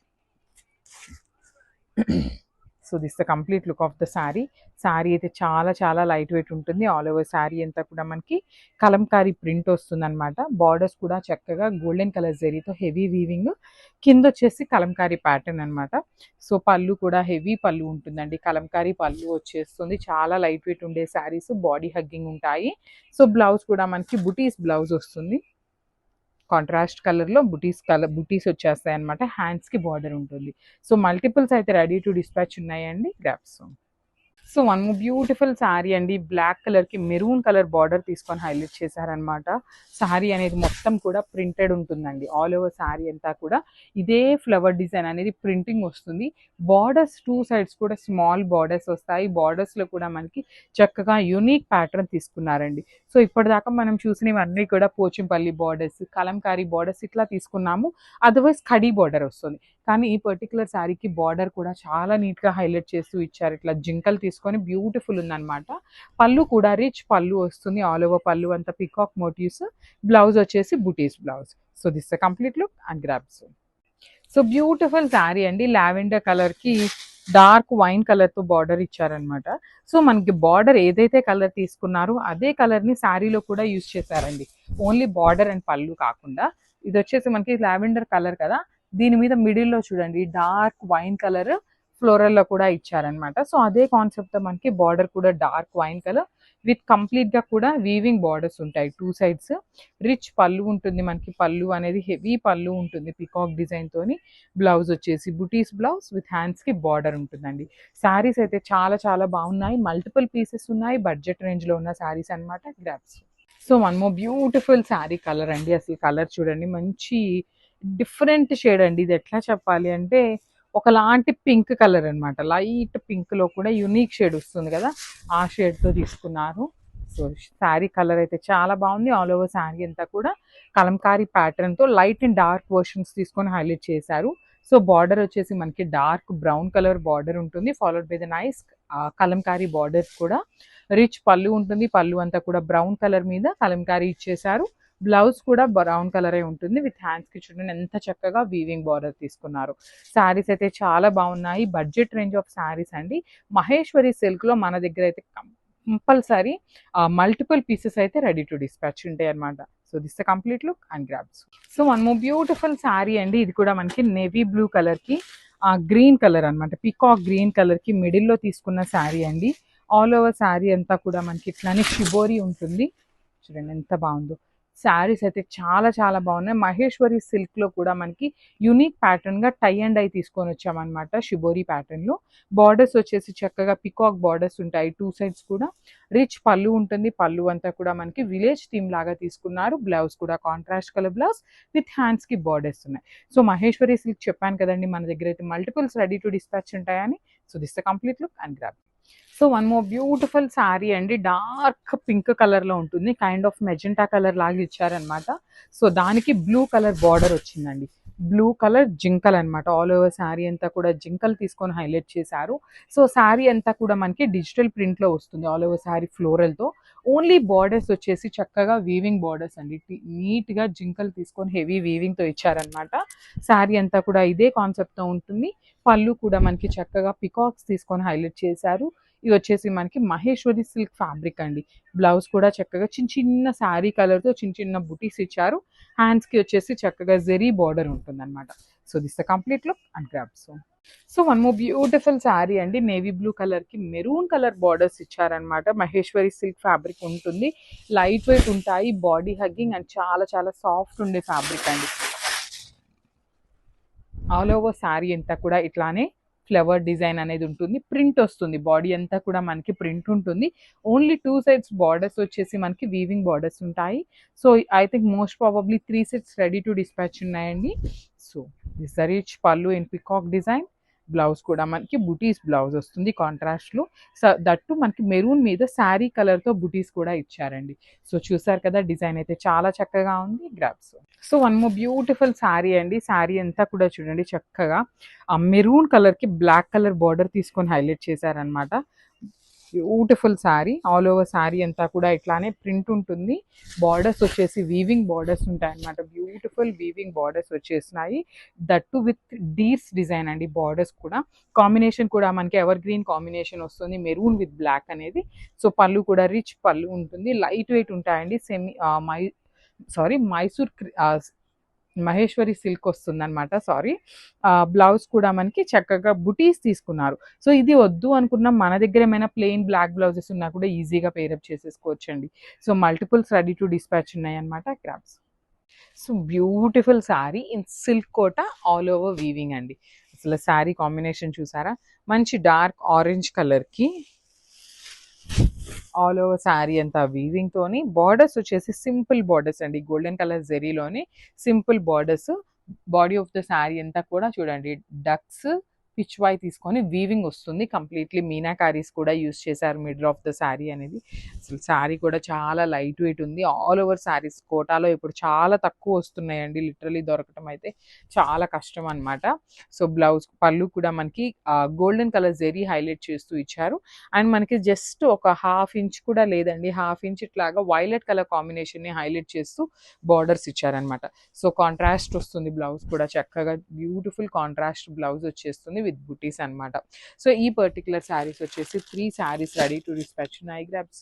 So this the complete look of the sari. Sari అయితే చాలా చాలా లైట్ వెయిట్ ఉంటుంది. ఆల్ ఓవర్ శారీ అంతా కూడా మనకి కలంకారీ ప్రింట్ వస్తుంది అనమాట. బార్డర్స్ కూడా చక్కగా గోల్డెన్ కలర్ జరీతో హెవీ వీవింగ్, కింద వచ్చేసి కలంకారీ ప్యాటర్న్ అనమాట. సో పళ్ళు కూడా హెవీ పళ్ళు ఉంటుందండి, కలంకారీ పళ్ళు వచ్చేస్తుంది. చాలా లైట్ వెయిట్ ఉండే శారీస్, బాడీ హగ్గింగ్ ఉంటాయి. సో బ్లౌజ్ కూడా మనకి బుటీస్ బ్లౌజ్ వస్తుంది, కాంట్రాస్ట్ కలర్లో బుటీస్ వచ్చేస్తాయి అనమాట. హ్యాండ్స్కి బార్డర్ ఉంటుంది. సో మల్టిపుల్స్ అయితే రెడీ టు డిస్పాచ్ ఉన్నాయండి. Grasp. So one beautiful sari అండి. బ్లాక్ కలర్కి మెరూన్ కలర్ బార్డర్ తీసుకొని హైలైట్ చేశారనమాట. శారీ అనేది మొత్తం కూడా ప్రింటెడ్ ఉంటుందండి. ఆల్ ఓవర్ శారీ అంతా కూడా ఇదే ఫ్లవర్ డిజైన్ అనేది ప్రింటింగ్ వస్తుంది. బార్డర్స్ 2 సైడ్స్ కూడా స్మాల్ బార్డర్స్ వస్తాయి. బార్డర్స్లో కూడా మనకి చక్కగా యూనిక్ ప్యాటర్న్ తీసుకున్నారండి. సో ఇప్పటిదాకా మనం చూసినవన్నీ కూడా పోచంపల్లి బార్డర్స్, కలంకారీ బార్డర్స్ ఇట్లా తీసుకున్నాము. అదర్వైజ్ కడీ బార్డర్ వస్తుంది. కానీ ఈ పర్టికులర్ శారీకి బార్డర్ కూడా చాలా నీట్గా హైలైట్ చేస్తూ ఇచ్చారు. ఇట్లా జింకలు తీసుకొని బ్యూటిఫుల్ ఉందన్నమాట. పళ్ళు కూడా రిచ్ పళ్ళు వస్తుంది. ఆల్ ఓవర్ పళ్ళు అంతా పికాక్ మోటివ్స్, బ్లౌజ్ వచ్చేసి బుటీస్ blouse. So this complete look and grabs. So beautiful sari అండి. లావెండర్ కలర్కి డార్క్ వైన్ కలర్తో బార్డర్ ఇచ్చారనమాట. సో మనకి బార్డర్ ఏదైతే కలర్ తీసుకున్నారో అదే కలర్ని శారీలో కూడా యూజ్ చేశారండి. ఓన్లీ బార్డర్ అండ్ పళ్ళు కాకుండా ఇది వచ్చేసి మనకి లావెండర్ కలర్ కదా, దీని మీద మిడిల్లో చూడండి డార్క్ వైన్ కలర్ ఫ్లోరల్లో కూడా ఇచ్చారనమాట. సో అదే కాన్సెప్ట్తో మనకి బార్డర్ కూడా డార్క్ వైన్ కలర్ విత్ కంప్లీట్గా కూడా వీవింగ్ బార్డర్స్ ఉంటాయి 2 సైడ్స్. రిచ్ పళ్ళు ఉంటుంది మనకి. పళ్ళు అనేది హెవీ పళ్ళు ఉంటుంది పికాక్ డిజైన్తోని. బ్లౌజ్ వచ్చేసి బుటీస్ బ్లౌజ్ విత్ హ్యాండ్స్కి బార్డర్ ఉంటుందండి. శారీస్ అయితే చాలా చాలా బాగున్నాయి. మల్టిపుల్ పీసెస్ ఉన్నాయి. బడ్జెట్ రేంజ్లో ఉన్న శారీస్ అనమాట. Grasp. So one more beautiful sari colour అండి. అసలు కలర్ చూడండి, మంచి డిఫరెంట్ షేడ్ అండి. ఇది ఎట్లా చెప్పాలి అంటే ఒకలాంటి పింక్ కలర్ అనమాట. లైట్ పింక్లో కూడా యూనిక్ షేడ్ వస్తుంది కదా, ఆ షేడ్తో తీసుకున్నారు. సో శారీ కలర్ అయితే చాలా బాగుంది. ఆల్ ఓవర్ శారీ అంతా కూడా కలంకారీ ప్యాటర్న్తో లైట్ అండ్ డార్క్ వర్షన్స్ తీసుకొని హైలైట్ చేశారు. సో బార్డర్ వచ్చేసి మనకి డార్క్ బ్రౌన్ కలర్ బార్డర్ ఉంటుంది, followed by the nice kalamkari borders కూడా. రిచ్ పళ్ళు ఉంటుంది. పళ్ళు అంతా కూడా బ్రౌన్ కలర్ మీద కలంకారీ ఇచ్చేసారు. బ్లౌజ్ కూడా బ్రౌన్ కలరే ఉంటుంది. విత్ హ్యాండ్స్కి చూడండి ఎంత చక్కగా వీవింగ్ బార్డర్ తీసుకున్నారు. శారీస్ అయితే చాలా బాగున్నాయి. బడ్జెట్ రేంజ్ ఆఫ్ శారీస్ అండి. మహేశ్వరి సిల్క్లో మన దగ్గర అయితే కంపల్సరీ మల్టిపుల్ పీసెస్ అయితే రెడీ టు డిస్పాచ్ ఉంటాయి అనమాట. So this the complete look and grabs. So one more beautiful sari అండి. ఇది కూడా మనకి నేవీ బ్లూ కలర్కి గ్రీన్ కలర్ అనమాట, పికాక్ గ్రీన్ కలర్కి మిడిల్లో తీసుకున్న శారీ అండి. ఆల్ ఓవర్ శారీ అంతా కూడా మనకి ఇట్లానే షిబోరి ఉంటుంది. చూడండి ఎంత బాగుందో. శారీస్ అయితే చాలా చాలా బాగున్నాయి. మహేశ్వరి సిల్క్లో కూడా మనకి యూనిక్ ప్యాటర్న్గా టై అండ్ ఐ తీసుకొని వచ్చామన్నమాట. షిబోరి ప్యాటర్న్లో బార్డర్స్ వచ్చేసి చక్కగా పికాక్ బార్డర్స్ ఉంటాయి 2 సైడ్స్ కూడా. రిచ్ పళ్ళు ఉంటుంది. పళ్ళు అంతా కూడా మనకి విలేజ్ థీమ్ లాగా తీసుకున్నారు. బ్లౌజ్ కూడా కాంట్రాస్ట్ కలర్ బ్లౌజ్ విత్ హ్యాండ్స్కి బార్డర్స్ ఉన్నాయి. సో మహేశ్వరి సిల్క్ చెప్పాను కదండి, మన దగ్గర అయితే మల్టిపుల్స్ రెడీ టు డిస్పాచ్ ఉంటాయని. So this the complete look and grab. So one more beautiful sari అండి. డార్క్ పింక్ కలర్లో ఉంటుంది, కైండ్ ఆఫ్ మెజెంటా కలర్ లాగా ఇచ్చారనమాట. సో దానికి బ్లూ కలర్ బార్డర్ వచ్చిందండి. బ్లూ కలర్ జింకల్ అనమాట. ఆల్ ఓవర్ శారీ అంతా కూడా జింకల్ తీసుకొని హైలైట్ చేశారు. సో శారీ అంతా కూడా మనకి డిజిటల్ ప్రింట్లో వస్తుంది. ఆల్ ఓవర్ శారీ ఫ్లోరల్తో ఓన్లీ బార్డర్స్ వచ్చేసి చక్కగా వీవింగ్ బార్డర్స్ అండి. నీట్గా జింకలు తీసుకొని హెవీ వీవింగ్తో ఇచ్చారనమాట. శారీ అంతా కూడా ఇదే కాన్సెప్ట్తో ఉంటుంది. పళ్ళు కూడా మనకి చక్కగా పికాక్స్ తీసుకొని హైలైట్ చేశారు. ఇవి వచ్చేసి మనకి మహేశ్వరి సిల్క్ ఫ్యాబ్రిక్ అండి. బ్లౌజ్ కూడా చక్కగా చిన్న చిన్న శారీ కలర్తో చిన్న చిన్న బుటీస్ ఇచ్చారు. హ్యాండ్స్కి వచ్చేసి చక్కగా జెరీ బార్డర్ ఉంటుంది అనమాట. So this the complete look and grab. So one more beautiful sari అండి. నేవీ బ్లూ కలర్ కి మెరూన్ కలర్ బార్డర్స్ ఇచ్చారనమాట. మహేశ్వరి సిల్క్ ఫ్యాబ్రిక్ ఉంటుంది. లైట్ వెయిట్ ఉంటాయి, బాడీ హగ్గింగ్ అండ్ చాలా చాలా సాఫ్ట్ ఉండే ఫ్యాబ్రిక్ అండి. ఆల్ ఓవర్ శారీ అంతా కూడా ఇట్లానే ఫ్లవర్ డిజైన్ అనేది ఉంటుంది. ప్రింట్ వస్తుంది, బాడీ అంతా కూడా మనకి ప్రింట్ ఉంటుంది. ఓన్లీ 2 సైడ్స్ బార్డర్స్ వచ్చేసి మనకి వీవింగ్ బార్డర్స్ ఉంటాయి. So I think most probably 3 sets ready to dispatch ఉన్నాయండి. So this the rich pallu in peacock design. Blouse కూడా మనకి బుటీస్ బ్లౌజ్ వస్తుంది కాంట్రాస్ట్లో. దట్టు మనకి మెరూన్ మీద శారీ కలర్తో బుటీస్ కూడా ఇచ్చారండి. సో చూసారు కదా, డిజైన్ అయితే చాలా చక్కగా ఉంది. Grabs. So one more beautiful sari అండి. శారీ అంతా కూడా చూడండి చక్కగా ఆ మెరూన్ కలర్కి బ్లాక్ కలర్ బార్డర్ తీసుకొని హైలైట్ చేశారనమాట. Beautiful sari. All over sari అంతా కూడా ఇట్లానే ప్రింట్ ఉంటుంది. బార్డర్స్ వచ్చేసి వీవింగ్ బార్డర్స్ ఉంటాయి అనమాట. బ్యూటిఫుల్ వీవింగ్ బార్డర్స్ వచ్చేసినాయి. దట్టు విత్ డీర్స్ డిజైన్ అండి. బార్డర్స్ కూడా కాంబినేషన్ కూడా మనకి ఎవర్ గ్రీన్ కాంబినేషన్ వస్తుంది, మెరూన్ విత్ బ్లాక్ అనేది. సో పళ్ళు కూడా రిచ్ పళ్ళు ఉంటుంది. లైట్ వెయిట్ ఉంటాయండి. మైసూర్ మహేశ్వరి సిల్క్ వస్తుంది అనమాట. బ్లౌజ్ కూడా మనకి చక్కగా బుటీస్ తీసుకున్నారు. సో ఇది వద్దు అనుకున్న మన దగ్గర ఏమైనా ప్లెయిన్ బ్లాక్ బ్లౌజెస్ ఉన్నా కూడా ఈజీగా పేరప్ చేసేసుకోవచ్చండి. So multiples ready to dispatch ఉన్నాయి అనమాట. Grabs. So beautiful sari in silk Kota all over weaving అండి. అసలు శారీ కాంబినేషన్ చూసారా, మంచి డార్క్ ఆరెంజ్ కలర్కి ఆల్ ఓవర్ శారీ అంతా వీవింగ్ తోని. బార్డర్స్ వచ్చేసి సింపుల్ బార్డర్స్ అండి. గోల్డెన్ కలర్ జెరీలోని simple borders. Body of the sari అంతా కూడా చూడండి డక్స్ పిచ్ వై తీసుకొని వీవింగ్ వస్తుంది. కంప్లీట్లీ మీనాకారీస్ కూడా యూస్ చేశారు మిడిల్ ఆఫ్ ద శారీ అనేది. అసలు శారీ కూడా చాలా లైట్ వెయిట్ ఉంది. ఆల్ ఓవర్ శారీస్ కోటాలో ఇప్పుడు చాలా తక్కువ వస్తున్నాయండి. లిటరలీ దొరకటం అయితే చాలా కష్టం అనమాట. సో బ్లౌజ్ పళ్ళు కూడా మనకి గోల్డెన్ కలర్ జెరీ హైలైట్ చేస్తూ ఇచ్చారు. అండ్ మనకి జస్ట్ ఒక హాఫ్ ఇంచ్ కూడా లేదండి, హాఫ్ ఇంచ్ ఇట్లాగా వైలెట్ కలర్ కాంబినేషన్ని హైలైట్ చేస్తూ బార్డర్స్ ఇచ్చారనమాట. సో కాంట్రాస్ట్ వస్తుంది. బ్లౌజ్ కూడా చక్కగా బ్యూటిఫుల్ కాంట్రాస్ట్ బ్లౌజ్ వచ్చేస్తుంది విత్ బుటీస్ అనమాట. సో ఈ పర్టికులర్ శారీస్ వచ్చేసి 3 శారీస్ రెడీ టు డిస్పాచ్ ఉన్నాయి. గ్రాబ్స్.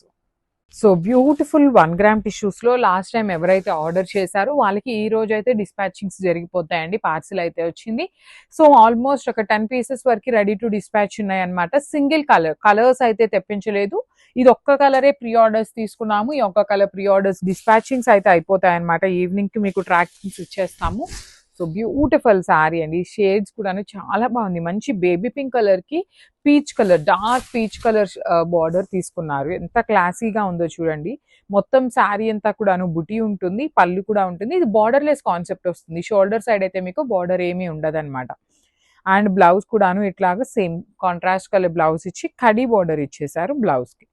సో బ్యూటిఫుల్ 1 గ్రామ్ టిష్యూస్లో లాస్ట్ టైం ఎవరైతే ఆర్డర్ చేశారో వాళ్ళకి ఈ రోజు అయితే డిస్పాచింగ్స్ జరిగిపోతాయండి. పార్సిల్ అయితే వచ్చింది. సో ఆల్మోస్ట్ ఒక 10 పీసెస్ వరకు రెడీ టు డిస్పాచ్ ఉన్నాయి అనమాట. సింగిల్ కలర్స్ అయితే తెప్పించలేదు. ఇది ఒక్క కలరే ప్రీ ఆర్డర్స్ తీసుకున్నాము. ఈ ఒక్క కలర్ ప్రీ ఆర్డర్స్ డిస్పాచింగ్స్ అయితే అయిపోతాయి అనమాట. ఈవినింగ్కి మీకు ట్రాకింగ్స్ ఇచ్చేస్తాము. సో బ్యూటిఫుల్ శారీ అండి. షేడ్స్ కూడా చాలా బాగుంది. మంచి బేబీ పింక్ కలర్కి peach colour, dark peach colour border తీసుకున్నారు. ఎంత క్లాసీగా ఉందో చూడండి. మొత్తం శారీ అంతా కూడాను బుటీ ఉంటుంది, పళ్ళు కూడా ఉంటుంది. ఇది బార్డర్లెస్ కాన్సెప్ట్ వస్తుంది. షోల్డర్ సైడ్ అయితే మీకు బార్డర్ ఏమీ ఉండదన్నమాట. అండ్ బ్లౌజ్ కూడాను ఇట్లాగా సేమ్ కాంట్రాస్ట్ కలర్ బ్లౌజ్ ఇచ్చి కడీ బార్డర్ ఇచ్చేసారు బ్లౌజ్కి.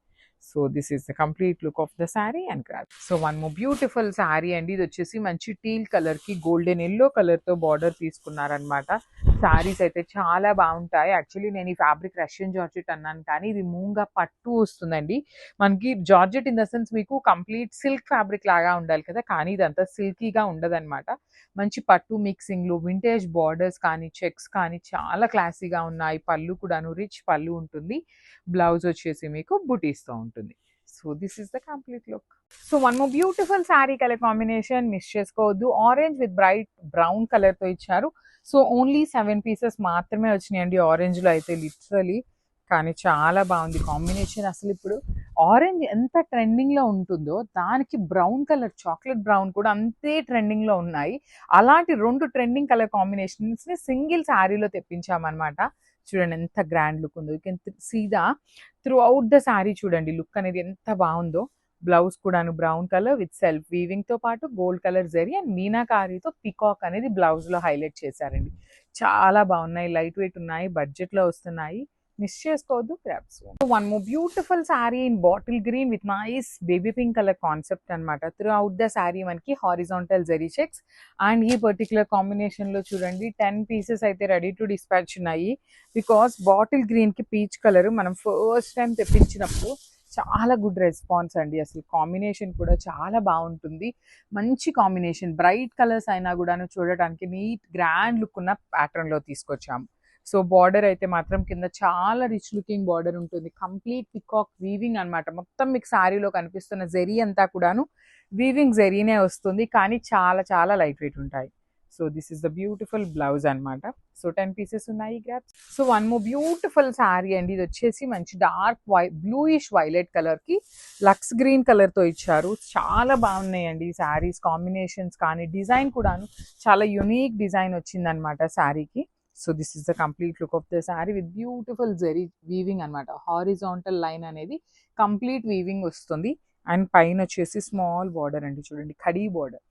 So this is the complete look of the sari and craft. So one more beautiful sari అండి. ఇది వచ్చేసి మంచి టీల్ కలర్కి గోల్డెన్ ఎల్లో కలర్తో బార్డర్ తీసుకున్నారనమాట. శారీస్ అయితే చాలా బాగుంటాయి. యాక్చువల్లీ నేను ఈ ఫ్యాబ్రిక్ రష్యన్ జార్జెట్ అన్నాను, కానీ ఇది మూంగా పట్టు వస్తుందండి. మనకి జార్జెట్ ఇన్ ద సెన్స్ మీకు కంప్లీట్ సిల్క్ ఫ్యాబ్రిక్ లాగా ఉండాలి కదా, కానీ ఇదంతా సిల్కీగా ఉండదన్నమాట. మంచి పట్టు మిక్సింగ్లో వింటేజ్ బార్డర్స్ కానీ చెక్స్ కానీ చాలా క్లాసీగా ఉన్నాయి. పళ్ళు కూడాను రిచ్ పళ్ళు ఉంటుంది. బ్లౌజ్ వచ్చేసి మీకు బుటీస్తో ఉంటుంది. So this is the complete look. So one more beautiful sari colour combination miss చేసుకోవద్దు. ఆరెంజ్ విత్ బ్రైట్ బ్రౌన్ కలర్తో ఇచ్చారు. సో ఓన్లీ 7 పీసెస్ మాత్రమే వచ్చినాయండి ఆరెంజ్లో అయితే లిటరలీ. కానీ చాలా బాగుంది కాంబినేషన్. అసలు ఇప్పుడు ఆరెంజ్ ఎంత ట్రెండింగ్లో ఉంటుందో దానికి బ్రౌన్ కలర్, చాక్లెట్ బ్రౌన్ కూడా అంతే ట్రెండింగ్లో ఉన్నాయి. అలాంటి 2 ట్రెండింగ్ కలర్ కాంబినేషన్స్ని సింగిల్ శారీలో తెప్పించామన్నమాట. చూడండి ఎంత గ్రాండ్ లుక్ ఉందో. You can see the throughout the sari. చూడండి లుక్ అనేది ఎంత బాగుందో. బ్లౌజ్ కూడాను బ్రౌన్ కలర్ విత్ సెల్ఫ్ వీవింగ్తో పాటు గోల్డ్ కలర్ జరీ అండ్ మీనాకారీతో పికాక్ అనేది బ్లౌజ్లో హైలైట్ చేశారండి. చాలా బాగున్నాయి, లైట్ వెయిట్ ఉన్నాయి, బడ్జెట్లో వస్తున్నాయి. మిస్ చేసుకోవద్దు. Crops. One more beautiful sari in bottle green with nice baby pink colour concept అనమాట. త్రూ అవుట్ ద శారీ మనకి హారిజాంటల్ జరీ చెక్స్. అండ్ ఈ పర్టికులర్ కాంబినేషన్లో చూడండి 10 పీసెస్ అయితే రెడీ టు డిస్పాచ్ ఉన్నాయి. బికాస్ బాటిల్ గ్రీన్కి పీచ్ కలర్ మనం ఫస్ట్ టైం తెప్పించినప్పుడు చాలా గుడ్ రెస్పాన్స్ అండి. అసలు కాంబినేషన్ కూడా చాలా బాగుంటుంది. మంచి కాంబినేషన్, బ్రైట్ కలర్స్ అయినా కూడాను చూడటానికి నీట్ గ్రాండ్ లుక్ ఉన్న ప్యాటర్న్లో తీసుకొచ్చాము. సో బార్డర్ అయితే మాత్రం కింద చాలా రిచ్ లుకింగ్ బార్డర్ ఉంటుంది. కంప్లీట్ పికాక్ వీవింగ్ అనమాట. మొత్తం మీకు శారీలో కనిపిస్తున్న జెరీ అంతా కూడాను వీవింగ్ జెరీనే వస్తుంది, కానీ చాలా చాలా లైట్ వెయిట్ ఉంటాయి. So this is the beautiful blouse అనమాట. సో 10 పీసెస్ ఉన్నాయి grasp. So one more beautiful sari అండి. ఇది వచ్చేసి మంచి డార్క్ బ్లూయిష్ వైలెట్ కలర్ కి లక్స్ గ్రీన్ కలర్ తో ఇచ్చారు. చాలా బాగున్నాయండి ఈ శారీస్ కాంబినేషన్స్, కానీ డిజైన్ కూడాను చాలా యునిక్ డిజైన్ వచ్చింది అనమాట శారీకి. So this is the complete look of the sari with beautiful zari weaving అనమాట. హారిజాంటల్ లైన్ అనేది కంప్లీట్ వీవింగ్ వస్తుంది. అండ్ పైన వచ్చేసి స్మాల్ బార్డర్ అండి, చూడండి ఖడీ బార్డర్.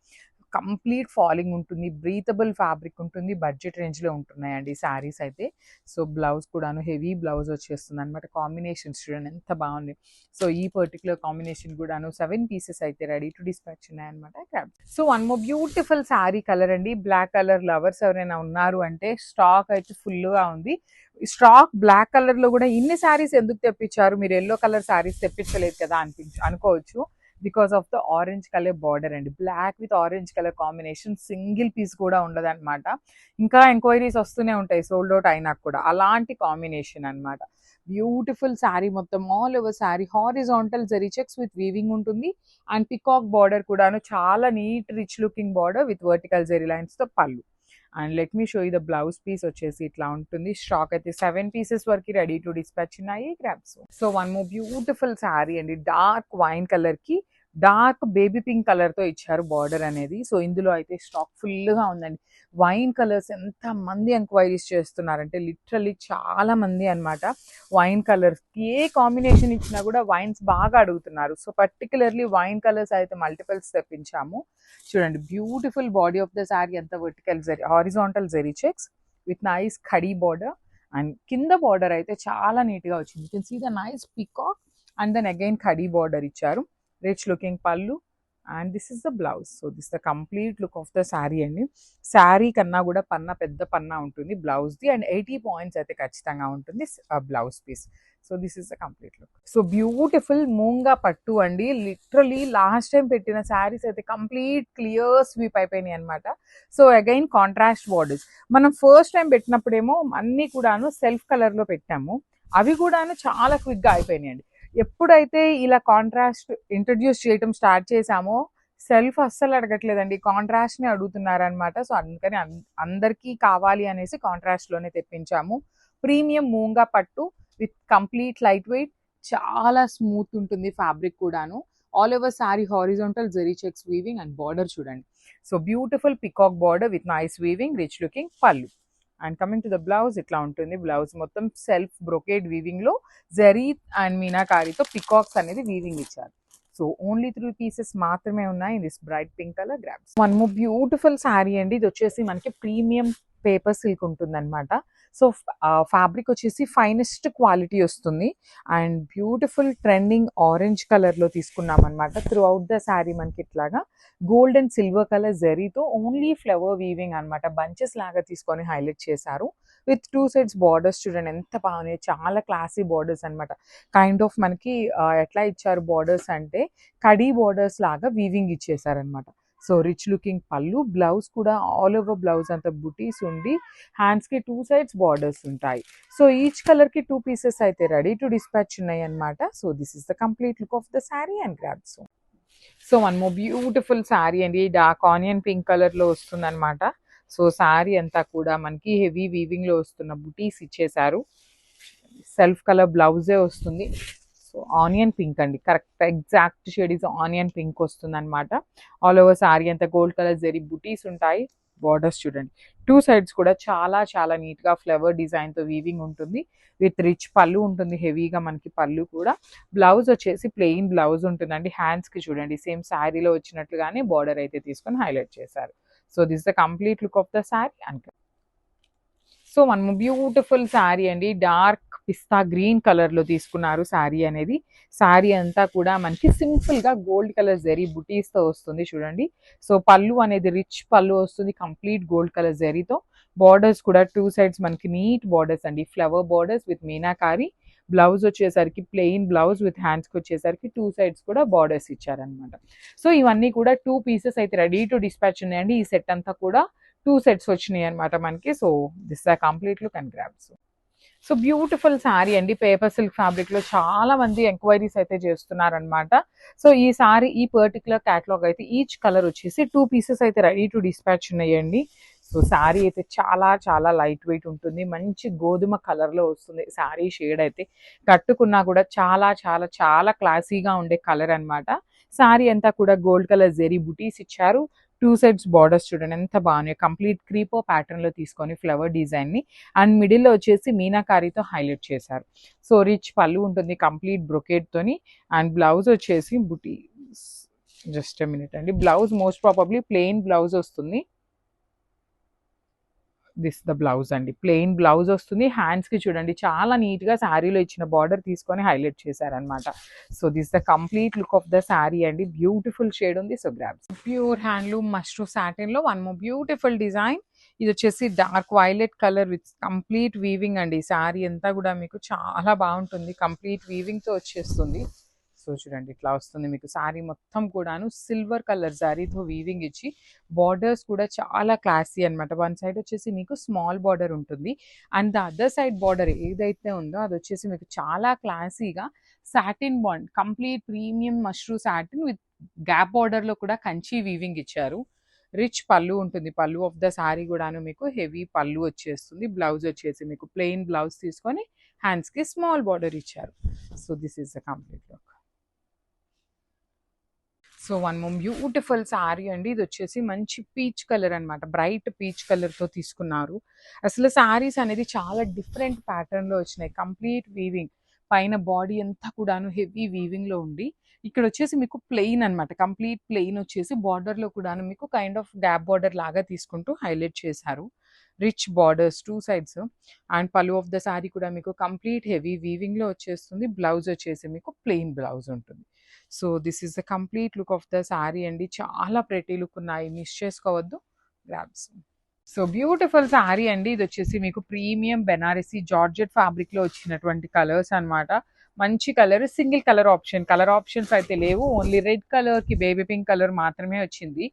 కంప్లీట్ ఫాలింగ్ ఉంటుంది, బ్రీతబుల్ ఫ్యాబ్రిక్ ఉంటుంది, బడ్జెట్ రేంజ్లో ఉంటున్నాయండి శారీస్ అయితే. సో బ్లౌజ్ కూడాను హెవీ బ్లౌజ్ వచ్చేస్తుంది అనమాట. కాంబినేషన్స్ చూడండి ఎంత బాగుంది. సో ఈ పర్టికులర్ కాంబినేషన్ కూడాను 7 పీసెస్ అయితే రెడీ టు డిస్పాచ్ ఉన్నాయన్నమాట. So one more beautiful sari colour అండి. బ్లాక్ కలర్ లవర్స్ ఎవరైనా ఉన్నారు అంటే స్టాక్ అయితే ఫుల్గా ఉంది. స్టాక్ బ్లాక్ కలర్ లో కూడా ఇన్ని శారీస్ ఎందుకు తెప్పించారు, మీరు ఎల్లో కలర్ శారీస్ తెప్పించలేదు కదా అనుకోవచ్చు. Because of the orange colour border అండి. Black with orange colour combination single piece కూడా ఉండదు అనమాట. ఇంకా ఎంక్వైరీస్ వస్తూనే ఉంటాయి సోల్డ్ అవుట్ అయినా కూడా. అలాంటి కాంబినేషన్ అనమాట. బ్యూటిఫుల్ శారీ మొత్తం all over sari horizontal zari checks with weaving ఉంటుంది. అండ్ పికాక్ బార్డర్ కూడాను చాలా neat rich looking border with vertical zari lines తో pallu. And let me show you the blouse piece వచ్చేసి ఇట్లా ఉంటుంది. స్టాక్ అయితే 7 పీసెస్ వరకు రెడీ టు డిస్పాచ్ ఉన్నాయి grabs. So one more beautiful sari అండి. డార్క్ వైన్ కలర్ కి డార్క్ బేబీ పింక్ కలర్ తో ఇచ్చారు బార్డర్ అనేది. సో ఇందులో అయితే స్టాక్ ఫుల్ గా ఉందండి. వైన్ కలర్స్ ఎంత మంది ఎంక్వైరీస్ చేస్తున్నారంటే లిటరల్లీ చాలా మంది అనమాట. వైన్ కలర్స్ ఏ కాంబినేషన్ ఇచ్చినా కూడా వైన్స్ బాగా అడుగుతున్నారు. సో పర్టికులర్లీ వైన్ కలర్స్ అయితే మల్టిపుల్స్ తెప్పించాము. చూడండి beautiful body of the sari అంతా vertical zari horizontal zari checks with nice khadi border. And కింద బార్డర్ అయితే చాలా నీట్ గా వచ్చింది. You can see the nice peacock and then again khadi border ఇచ్చారు. Rich looking pallu and this is the blouse. So this the complete look of the sari అండి. శారీ కన్నా కూడా పెద్ద పన్నా ఉంటుంది బ్లౌజ్ది. అండ్ 80 పాయింట్స్ అయితే ఖచ్చితంగా ఉంటుంది blouse piece. So this is the complete look. So beautiful moonga పట్టు అండి. లిటరలీ లాస్ట్ టైం పెట్టిన శారీస్ అయితే కంప్లీట్ క్లియర్ స్వీప్ అయిపోయినాయి అనమాట. So again contrast borders. మనం ఫస్ట్ టైం పెట్టినప్పుడేమో అన్నీ కూడాను సెల్ఫ్ కలర్లో పెట్టాము, అవి కూడాను చాలా క్విక్గా అయిపోయినాయండి. ఎప్పుడైతే ఇలా కాంట్రాస్ట్ ఇంట్రడ్యూస్ చేయడం స్టార్ట్ చేసామో సెల్ఫ్ అస్సలు అడగట్లేదండి, కాంట్రాస్ట్ని అడుగుతున్నారనమాట. సో అందుకని అందరికీ కావాలి అనేసి కాంట్రాస్ట్లోనే తెప్పించాము. ప్రీమియం మూంగా పట్టు విత్ కంప్లీట్ లైట్ వెయిట్, చాలా స్మూత్ ఉంటుంది ఫ్యాబ్రిక్ కూడాను. All over sari horizontal zari checks weaving and border చూడండి. So beautiful peacock border with nice weaving, rich looking pallu. And coming to the blouse ఇట్లా ఉంటుంది. బ్లౌజ్ మొత్తం సెల్ఫ్ బ్రొకేడ్ వీవింగ్ లో జరీ అండ్ మీనాకారితో పికాక్స్ అనేది వీవింగ్ ఇచ్చారు. సో ఓన్లీ 3 పీసెస్ మాత్రమే ఉన్నాయి in this bright pink colour grabs. One more beautiful sari అండి. ఇది వచ్చేసి మనకి ప్రీమియం పేపర్ సిల్క్ ఉంటుంది అనమాట. సో ఫ్యాబ్రిక్ వచ్చేసి ఫైనెస్ట్ క్వాలిటీ వస్తుంది. అండ్ బ్యూటిఫుల్ ట్రెండింగ్ ఆరెంజ్ కలర్లో తీసుకున్నాం అనమాట. త్రూ అవుట్ ద శారీ మనకి ఇట్లాగా గోల్డ్ అండ్ సిల్వర్ కలర్ జరీతో ఓన్లీ ఫ్లవర్ వీవింగ్ అనమాట. బంచెస్ లాగా తీసుకొని హైలైట్ చేశారు విత్ 2 సైడ్స్ బార్డర్స్. చూడండి ఎంత బాగున్నాయి, చాలా క్లాసీ బార్డర్స్ అనమాట. కైండ్ ఆఫ్ మనకి ఎట్లా ఇచ్చారు బార్డర్స్ అంటే కడీ బార్డర్స్ లాగా వీవింగ్ ఇచ్చేసారనమాట. So rich looking pallu. Blouse కూడా ఆల్ ఓవర్ బ్లౌజ్ అంతా బుటీస్ ఉండి హ్యాండ్స్కి 2 సైడ్స్ బార్డర్స్ ఉంటాయి. సో ఈచ్ కలర్కి 2 పీసెస్ అయితే రెడీ టు డిస్పాచ్ ఉన్నాయి అనమాట. So this is the complete look of the sari and grabs. So one more beautiful sari అండి. డార్క్ ఆనియన్ పింక్ కలర్లో వస్తుంది అనమాట. సో శారీ అంతా కూడా మనకి హెవీ వీవింగ్లో వస్తున్న బుటీస్ ఇచ్చేసారు. సెల్ఫ్ కలర్ బ్లౌజే వస్తుంది. సో ఆనియన్ పింక్ అండి, correct exact shade is onion pink వస్తుంది అనమాట. ఆల్ ఓవర్ శారీ అంతా గోల్డ్ కలర్ జరీ బుటీస్ ఉంటాయి. బార్డర్స్ చూడండి 2 సైడ్స్ కూడా చాలా చాలా నీట్గా ఫ్లవర్ డిజైన్తో వీవింగ్ ఉంటుంది విత్ రిచ్ పళ్ళు ఉంటుంది. హెవీగా మనకి పళ్ళు కూడా. బ్లౌజ్ వచ్చేసి ప్లెయిన్ బ్లౌజ్ ఉంటుందండి. హ్యాండ్స్కి చూడండి సేమ్ శారీలో వచ్చినట్లుగానే బార్డర్ అయితే తీసుకొని హైలైట్ చేశారు. So this the complete look of the sari and. So one beautiful sari అండి. డార్క్ పిస్తా గ్రీన్ కలర్లో తీసుకున్నారు శారీ అనేది. శారీ అంతా కూడా మనకి సింపుల్గా గోల్డ్ కలర్ జరీ బుటీస్తో వస్తుంది చూడండి. సో పళ్ళు అనేది రిచ్ పళ్ళు వస్తుంది కంప్లీట్ గోల్డ్ కలర్ జరీతో. బార్డర్స్ కూడా 2 సైడ్స్ మనకి నీట్ బార్డర్స్ అండి, flower borders with meenakari. Blouse వచ్చేసరికి ప్లెయిన్ బ్లౌజ్ విత్ హ్యాండ్స్కి వచ్చేసరికి 2 సైడ్స్ కూడా బార్డర్స్ ఇచ్చారనమాట. సో ఇవన్నీ కూడా 2 పీసెస్ అయితే రెడీ టు డిస్పాచ్ ఉన్నాయండి. ఈ సెట్ అంతా కూడా 2 సెట్స్ వచ్చినాయి అనమాట మనకి. So this the complete look and grabs. So beautiful sari అండి, పేపర్ సిల్క్ ఫ్యాబ్రిక్ లో చాలా మంది ఎంక్వైరీస్ అయితే చేస్తున్నారనమాట. సో ఈ శారీ ఈ పర్టికులర్ క్యాటలాగ్ అయితే ఈచ్ కలర్ వచ్చేసి 2 పీసెస్ అయితే రెడీ టు డిస్పాచ్ ఉన్నాయండి. సో శారీ అయితే చాలా చాలా లైట్ వెయిట్ ఉంటుంది, మంచి గోధుమ కలర్ లో వస్తుంది శారీ షేడ్ అయితే. కట్టుకున్నా కూడా చాలా చాలా చాలా క్లాసీగా ఉండే కలర్ అనమాట. శారీ అంతా కూడా గోల్డ్ కలర్ జెరీ బుటీస్ ఇచ్చారు. 2 సైడ్స్ బార్డర్స్ చూడండి ఎంత బాగున్నాయి, కంప్లీట్ క్రీపో ప్యాటర్న్ లో తీసుకొని ఫ్లవర్ డిజైన్ ని అండ్ మిడిల్ లో వచ్చేసి మీనాకారితో హైలైట్ చేశారు. సో రిచ్ పళ్ళు ఉంటుంది కంప్లీట్ బ్రొకేట్ తోని అండ్ బ్లౌజ్ వచ్చేసి బుటీ. జస్ట్ మినిట్ అండి, blouse most probably plain blouse వస్తుంది. దిస్ ద బ్లౌజ్ అండి, ప్లెయిన్ బ్లౌజ్ వస్తుంది. హ్యాండ్స్ కి చూడండి చాలా నీట్ గా శారీలో ఇచ్చిన బార్డర్ తీసుకొని హైలైట్ చేశారనమాట. So this the complete look of the sari అండి, బ్యూటిఫుల్ షేడ్ ఉంది. So grabs pure handloom mashru satin లో వన్ మోర్ బ్యూటిఫుల్ డిజైన్. ఇది వచ్చేసి dark violet colour with complete weaving అండి. శారీ అంతా కూడా మీకు చాలా బాగుంటుంది, కంప్లీట్ వీవింగ్ తో వచ్చేస్తుంది. సో చూడండి ఇట్లా వస్తుంది మీకు శారీ మొత్తం కూడాను సిల్వర్ కలర్ శారీతో వీవింగ్ ఇచ్చి బార్డర్స్ కూడా చాలా క్లాసీ అనమాట. వన్ సైడ్ వచ్చేసి మీకు స్మాల్ బార్డర్ ఉంటుంది and the other side border ఏదైతే ఉందో అది వచ్చేసి మీకు చాలా క్లాసీగా satin bond complete premium mashru satin with gap border లో కూడా కంచి వీవింగ్ ఇచ్చారు. రిచ్ పళ్ళు ఉంటుంది, పళ్ళు ఆఫ్ ద శారీ కూడాను మీకు హెవీ పళ్ళు వచ్చేస్తుంది. బ్లౌజ్ వచ్చేసి మీకు ప్లెయిన్ బ్లౌజ్ తీసుకొని హ్యాండ్స్ కి స్మాల్ బార్డర్ ఇచ్చారు. So this is the complete look. So one more beautiful sari అండి, ఇది వచ్చేసి మంచి పీచ్ కలర్ అనమాట, బ్రైట్ పీచ్ కలర్ తో తీసుకున్నారు. అసలు శారీస్ అనేది చాలా డిఫరెంట్ ప్యాటర్న్ లో వచ్చినాయి, కంప్లీట్ వీవింగ్ పైన బాడీ అంతా కూడాను హెవీ వీవింగ్ లో ఉండి ఇక్కడ వచ్చేసి మీకు ప్లెయిన్ అనమాట, కంప్లీట్ ప్లెయిన్ వచ్చేసి బార్డర్ లో కూడాను మీకు కైండ్ ఆఫ్ గ్యాప్ బార్డర్ లాగా తీసుకుంటూ హైలైట్ చేశారు. రిచ్ బార్డర్స్ 2 సైడ్స్ అండ్ పళ్ళు ఆఫ్ ద శారీ కూడా మీకు కంప్లీట్ హెవీ వీవింగ్ లో వచ్చేస్తుంది. బ్లౌజ్ వచ్చేసి మీకు ప్లెయిన్ బ్లౌజ్ ఉంటుంది. So this is the complete look of the sari అండి, చాలా ప్రెటీ లుక్ ఉన్నాయి, మిస్ చేసుకోవద్దు. గ్రాబ్స్. సో బ్యూటిఫుల్ శారీ అండి, ఇది వచ్చేసి మీకు ప్రీమియం బెనారసీ జార్జెట్ ఫ్యాబ్రిక్ లో వచ్చినటువంటి కలర్స్ అనమాట. మంచి colour, single colour option, colour options అయితే లేవు, ఓన్లీ రెడ్ కలర్ కి బేబీ పింక్ కలర్ మాత్రమే వచ్చింది.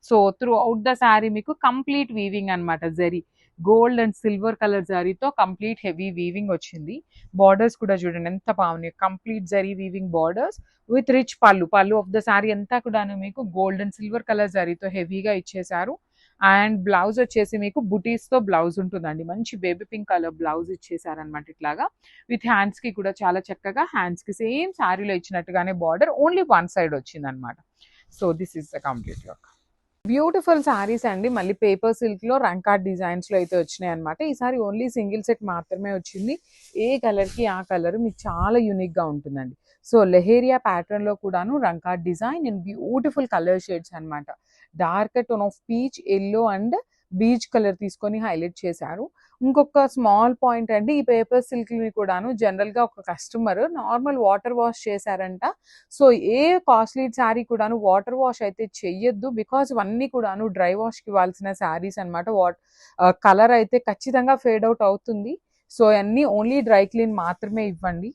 So through out the sari మీకు కంప్లీట్ వీవింగ్ అనమాట, zari gold and silver colour జరీతో కంప్లీట్ హెవీ వీవింగ్ వచ్చింది. బార్డర్స్ కూడా చూడండి ఎంత బాగున్నాయి, complete zari weaving borders with rich పళ్ళు. పళ్ళు ఆఫ్ ద శారీ అంతా కూడా మీకు గోల్డ్ అండ్ సిల్వర్ కలర్ జరీతో హెవీగా ఇచ్చేసారు. అండ్ బ్లౌజ్ వచ్చేసి మీకు బుటీస్ తో బ్లౌజ్ ఉంటుందండి, మంచి బేబీ పింక్ కలర్ బ్లౌజ్ ఇచ్చేసారనమాట. ఇట్లాగా విత్ హ్యాండ్స్ కి కూడా చాలా చక్కగా హ్యాండ్స్ కి సేమ్ శారీలో ఇచ్చినట్టుగానే బార్డర్ ఓన్లీ వన్ సైడ్ వచ్చింది అనమాట. So this is the complete look. Beautiful sarees అండి, మళ్ళీ పేపర్ సిల్క్ లో రంకాట్ డిజైన్స్ లో అయితే వచ్చినాయి అనమాట. ఈసారి ఓన్లీ సింగిల్ సెట్ మాత్రమే వచ్చింది. ఏ కలర్ కి ఆ కలర్ మీకు చాలా యూనిక్ గా ఉంటుందండి. సో లెహేరియా ప్యాటర్న్ లో కూడాను rangkat design and beautiful colour shades అనమాట. Dark tone of peach, yellow and beach colour తీసుకొని హైలైట్ చేశారు. ఇంకొక స్మాల్ పాయింట్ అండి, ఈ పేపర్ సిల్క్ ని కూడాను జనరల్ గా ఒక కస్టమర్ నార్మల్ వాటర్ వాష్ చేశారంట. సో ఏ కాస్ట్లీ శారీ కూడాను వాటర్ వాష్ అయితే చెయ్యొద్దు, బికాస్ ఇవన్నీ కూడాను డ్రై వాష్ కి ఇవ్వాల్సిన శారీస్ అనమాట. కలర్ అయితే ఖచ్చితంగా ఫేడ్ అవుట్ అవుతుంది. సో అన్ని ఓన్లీ డ్రై క్లీన్ మాత్రమే ఇవ్వండి.